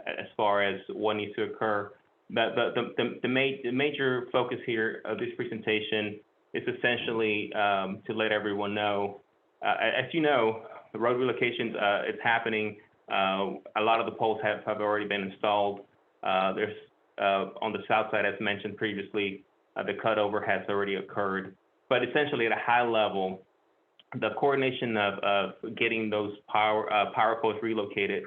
as far as what needs to occur, the major focus here of this presentation is essentially to let everyone know, as you know, the road relocations, it's happening. A lot of the poles have already been installed. There's on the south side, as mentioned previously, the cutover has already occurred. But essentially, at a high level, the coordination of getting those power poles relocated,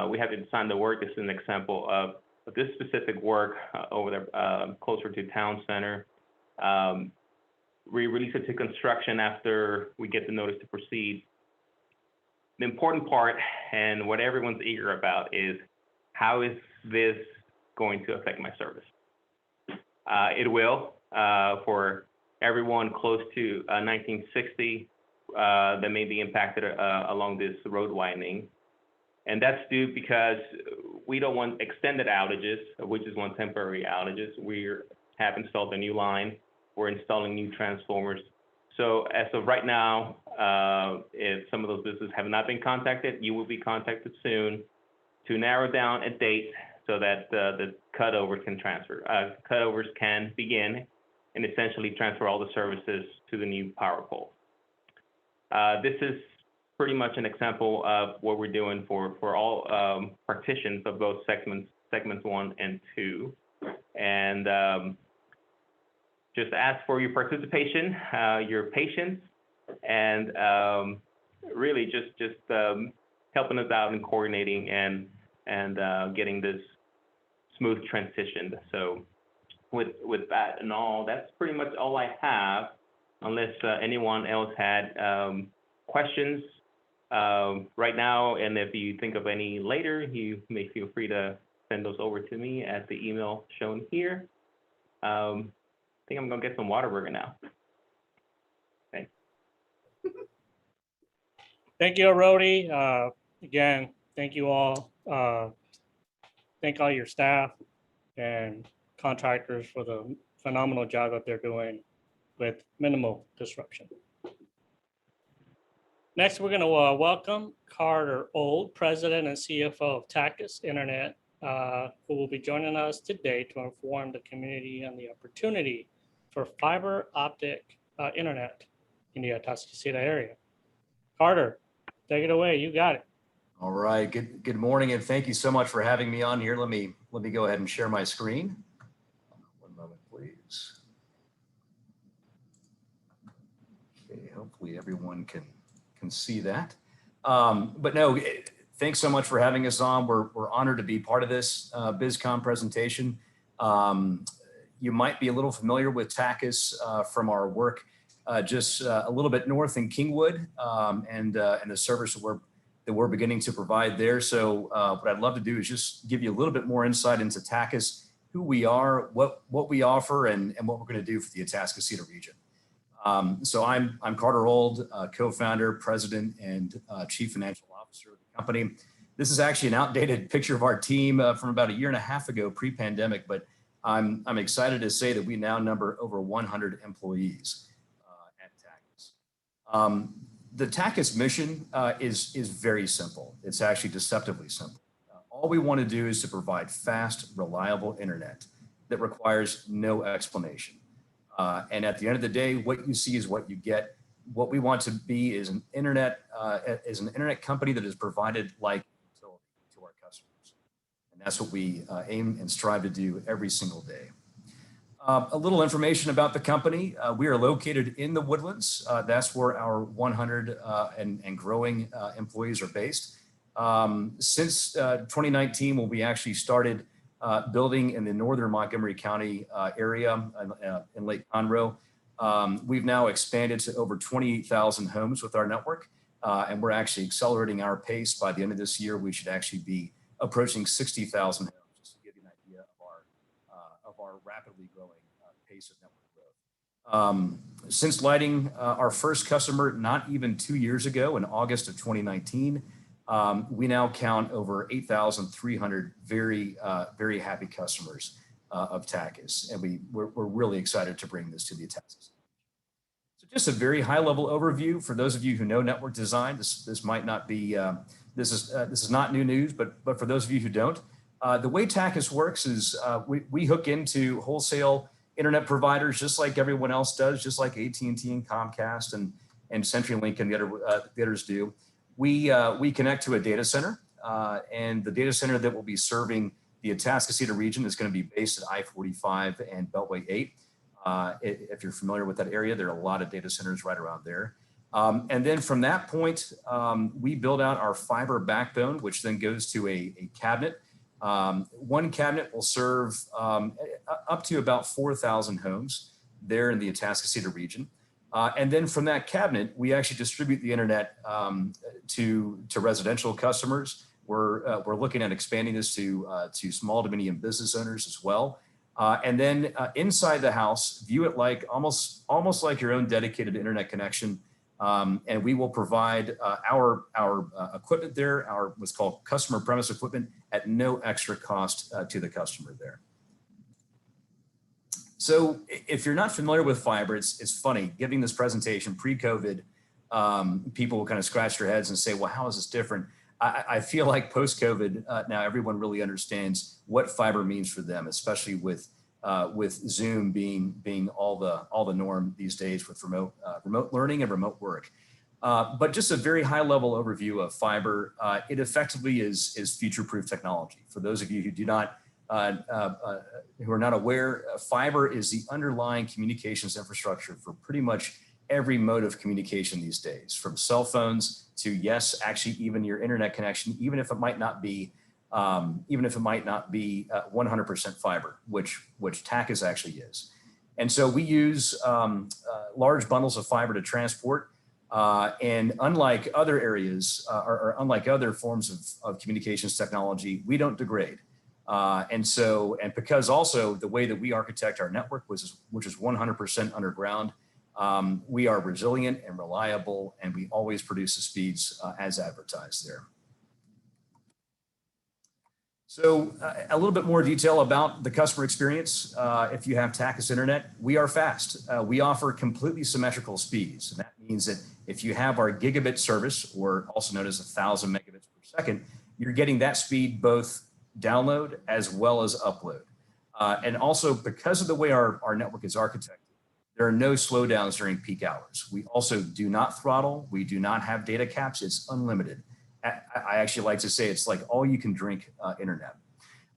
we have to design the work. This is an example of this specific work over there, closer to town center. We release it to construction after we get the notice to proceed. The important part, and what everyone's eager about, is how is this going to affect my service? It will, for everyone close to 1960 that may be impacted along this road widening. And that's due because we don't want extended outages, which is one temporary outages. We have installed a new line. We're installing new transformers. So as of right now, if some of those businesses have not been contacted, you will be contacted soon to narrow down a date so that the cutovers can begin and essentially transfer all the services to the new power pole. This is pretty much an example of what we're doing for all partitions of both segments 1 and 2. And just ask for your participation, your patience, and really just helping us out in coordinating and getting this smooth transition. So with that and all, that's pretty much all I have. unless anyone else had questions right now. And if you think of any later, you may feel free to send those over to me at the email shown here. I think I'm gonna get some Whataburger now. Thanks. Thank you, Rody. Again, thank you all. Thank all your staff and contractors for the phenomenal job that they're doing with minimal disruption. Next, we're going to welcome Carter Old, President and CFO of Tachus Internet, who will be joining us today to inform the community on the opportunity for fiber optic internet in the Atascocita area. Carter, take it away. You got it. All right. Good morning, and thank you so much for having me on here. Let me go ahead and share my screen. One moment, please. Okay. Hopefully, everyone can see that. But no, thanks so much for having us on. We're honored to be part of this BizCom presentation. You might be a little familiar with Tachus from our work just a little bit north in Kingwood and the service that we're beginning to provide there. So what I'd love to do is just give you a little bit more insight into Tachus, who we are, what we offer, and what we're going to do for the Atascocita region. So I'm Carter Old, co-founder, president, and chief financial officer of the company. This is actually an outdated picture of our team from about a year and a half ago, pre-pandemic, but I'm excited to say that we now number over 100 employees at Tachus. The Tachus mission is very simple. It's actually deceptively simple. All we want to do is to provide fast, reliable internet that requires no explanation. And at the end of the day, what you see is what you get. What we want to be is an internet company that is provided like utility to our customers. And that's what we aim and strive to do every single day. A little information about the company. We are located in the Woodlands. That's where our 100 and growing employees are based. Since 2019, when we actually started building in the northern Montgomery County area in Lake Conroe, we've now expanded to over 28,000 homes with our network. And we're actually accelerating our pace. By the end of this year, we should actually be approaching 60,000 homes, just to give you an idea of our rapidly growing pace of network growth. Since lighting our first customer not even 2 years ago in August of 2019, we now count over 8,300 very happy customers of Tachus, and we're really excited to bring this to the Tachus. So just a very high level overview for those of you who know network design. This might not be this is not new news, but for those of you who don't, the way Tachus works is we hook into wholesale internet providers just like everyone else does, just like AT&T and Comcast and CenturyLink and the others do. We connect to a data center, and the data center that will be serving the Atascocita region is going to be based at I-45 and Beltway 8. If you're familiar with that area, there are a lot of data centers right around there. And then from that point, we build out our fiber backbone, which then goes to a cabinet. One cabinet will serve up to about 4,000 homes there in the Atascocita region. And then from that cabinet, we actually distribute the internet to residential customers. We're looking at expanding this to small to medium business owners as well. And then inside the house, view it like almost like your own dedicated internet connection. And we will provide our equipment there, our what's called customer premise equipment, at no extra cost to the customer there. So if you're not familiar with fiber, it's funny, giving this presentation pre-COVID, people will kind of scratch their heads and say, well, how is this different? I feel like post-COVID, now everyone really understands what fiber means for them, especially with Zoom being all the norm these days with remote learning and remote work. But just a very high level overview of fiber. It effectively is future-proof technology. For those of you who do not who are not aware, fiber is the underlying communications infrastructure for pretty much every mode of communication these days, from cell phones to, yes, actually even your internet connection, even if it might not be 100% fiber, which Tachus actually is. And so we use large bundles of fiber to transport. And unlike other areas or unlike other forms of communications technology, we don't degrade. And because also the way that we architect our network, which is 100% underground, we are resilient and reliable, and we always produce the speeds as advertised there. So a little bit more detail about the customer experience. If you have Tachus Internet, we are fast. We offer completely symmetrical speeds. And that means that if you have our gigabit service, or also known as 1,000 megabits per second, you're getting that speed both download as well as upload. And also, because of the way our network is architected, there are no slowdowns during peak hours. We also do not throttle. We do not have data caps. It's unlimited. I actually like to say it's like all you can drink internet.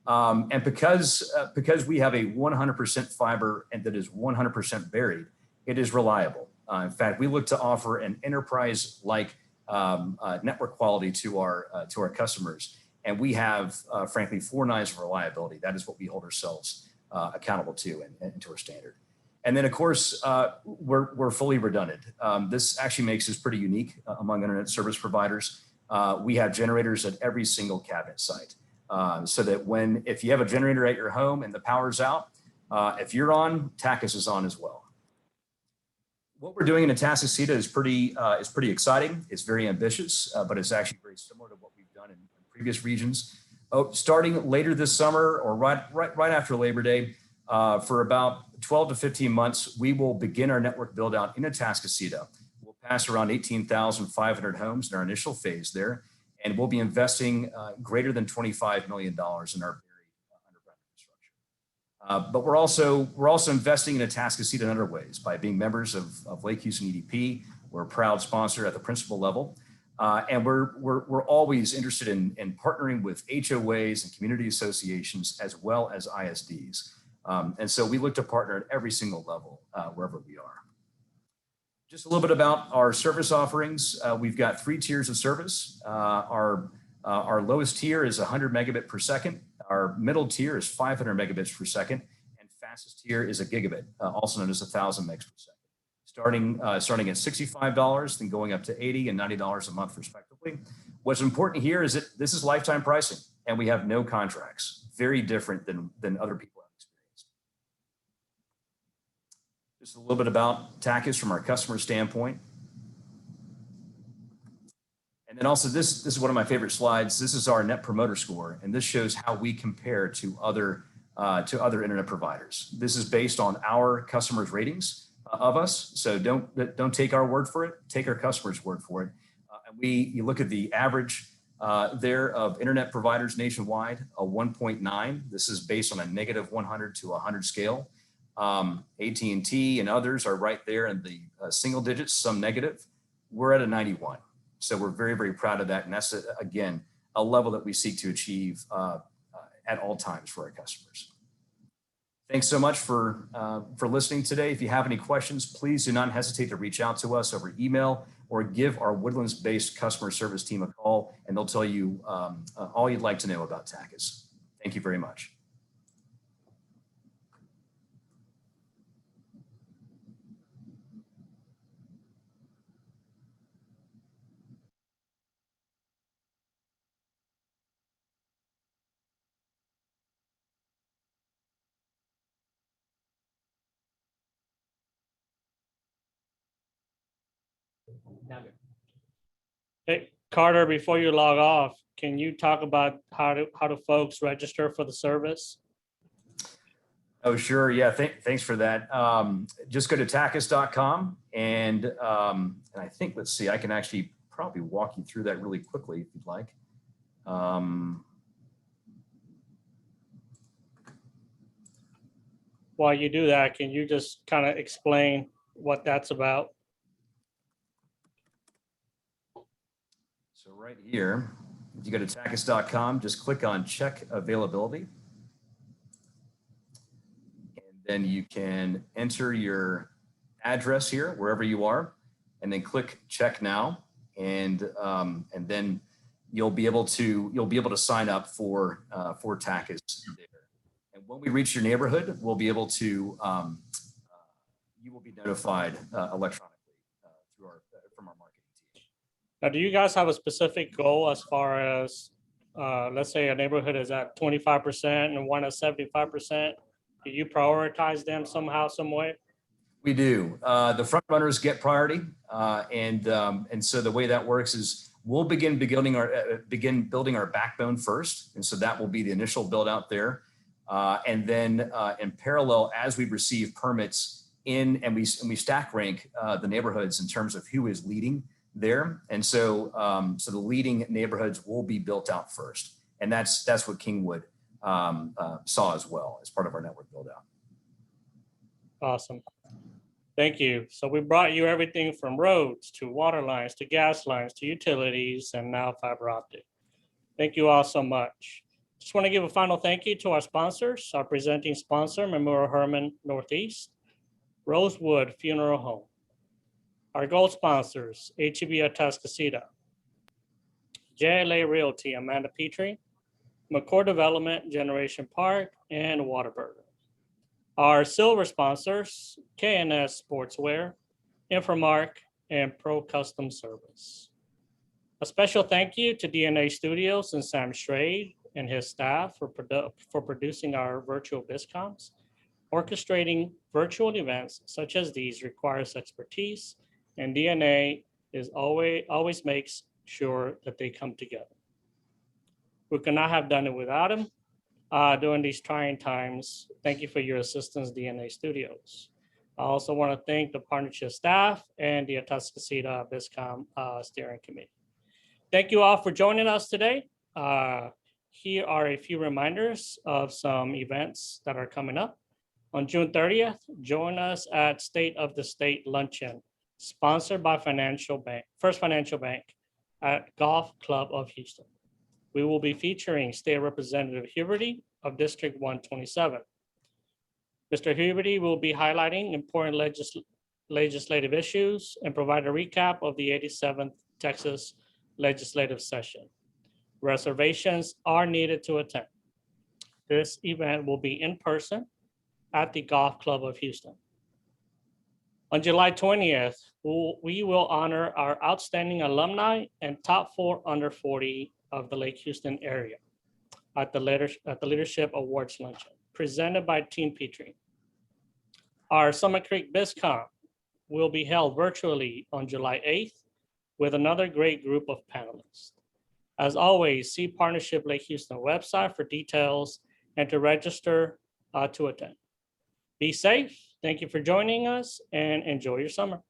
And because we have a 100% fiber and that is 100% buried, it is reliable. In fact, we look to offer an enterprise-like network quality to our customers. And we have, frankly, 4 nines of reliability. That is what we hold ourselves accountable to and to our standard. And then, of course, we're fully redundant. This actually makes us pretty unique among internet service providers. We have generators at every single cabinet site, so that if you have a generator at your home and the power's out, if you're on, Tachus is on as well. What we're doing in Atascocita is pretty exciting. It's very ambitious, but it's actually very similar to what we've done in previous regions. Starting later this summer or right after Labor Day, for about 12 to 15 months, we will begin our network build out in Atascocita. We'll pass around 18,500 homes in our initial phase there, and we'll be investing greater than $25 million in our buried underground infrastructure. But we're also investing in Atascocita in other ways by being members of Lake Houston EDP. We're a proud sponsor at the principal level. And we're always interested in partnering with HOAs and community associations as well as ISDs. And so we look to partner at every single level wherever we are. Just a little bit about our service offerings. We've got 3 tiers of service. Our lowest tier is 100 megabit per second. Our middle tier is 500 megabits per second. And fastest tier is a gigabit, also known as 1,000 megs per second. Starting at $65, then going up to $80 and $90 a month, respectively. What's important here is that this is lifetime pricing, and we have no contracts. Very different than other people have experienced. Just a little bit about Tachus from our customer standpoint. And then also this is one of my favorite slides. This is our Net Promoter Score, and this shows how we compare to other internet providers. This is based on our customers' ratings of us. So don't take our word for it, take our customers' word for it. And you look at the average there of internet providers nationwide, a 1.9. This is based on a negative 100 to 100 scale. AT&T and others are right there in the single digits, some negative. We're at a 91. So we're very, very proud of that. And that's, again, a level that we seek to achieve at all times for our customers. Thanks so much for listening today. If you have any questions, please do not hesitate to reach out to us over email or give our Woodlands-based customer service team a call, and they'll tell you all you'd like to know about Tachus. Thank you very much. Hey, Carter, before you log off, can you talk about how do folks register for the service? Oh, sure. Yeah, thanks for that. Just go to Tachus.com and I think, let's see, I can actually probably walk you through that really quickly if you'd like. While you do that, can you just kind of explain what that's about? So right here, if you go to Tachus.com, just click on check availability. And then you can enter your address here, wherever you are, and then click check now. And then you'll be able to sign up for Tachus there. And when we reach your neighborhood, we'll be able to you will be notified electronically through from our marketing team. Now, do you guys have a specific goal as far as, let's say a neighborhood is at 25% and one at 75%? Do you prioritize them somehow, some way? We do. The front runners get priority, and so the way that works is we'll begin building our backbone first, and so that will be the initial build out there, and then in parallel, as we receive permits in and we stack rank the neighborhoods in terms of who is leading there, and so so the leading neighborhoods will be built out first, and that's what Kingwood saw as well as part of our network build out. Awesome. Thank you. So we brought you everything from roads to water lines to gas lines to utilities and now fiber optic. Thank you all so much. Just want to give a final thank you to our sponsors, our presenting sponsor, Memorial Hermann Northeast, Rosewood Funeral Home, our gold sponsors, HEB Atascocita, JLA Realty, Amanda Petrie, McCord Development, Generation Park, and Whataburger. Our silver sponsors, KNS Sportswear, Infomark, and Pro Custom Service. A special thank you to DNA Studios and Sam Schrade and his staff for producing our virtual BizComs. Orchestrating virtual events such as these requires expertise, and DNA is always makes sure that they come together. We could not have done it without him. During these trying times. Thank you for your assistance, DNA Studios. I also want to thank the partnership staff and the Atascocita BizCom steering committee. Thank you all for joining us today. Here are a few reminders of some events that are coming up. On June 30th, join us at State of the State Luncheon, sponsored by First Financial Bank at Golf Club of Houston. We will be featuring State Representative Huberty of District 127. Mr. Huberty will be highlighting important legislative issues and provide a recap of the 87th Texas legislative session. Reservations are needed to attend. This event will be in person at the Golf Club of Houston. On July 20th, we will honor our outstanding alumni and top 4 under 40 of the Lake Houston area at the Leadership Awards Luncheon, presented by Team Petrie. Our Summit Creek BizCom will be held virtually on July 8th with another great group of panelists. As always, see Partnership Lake Houston website for details and to register to attend. Be safe. Thank you for joining us and enjoy your summer.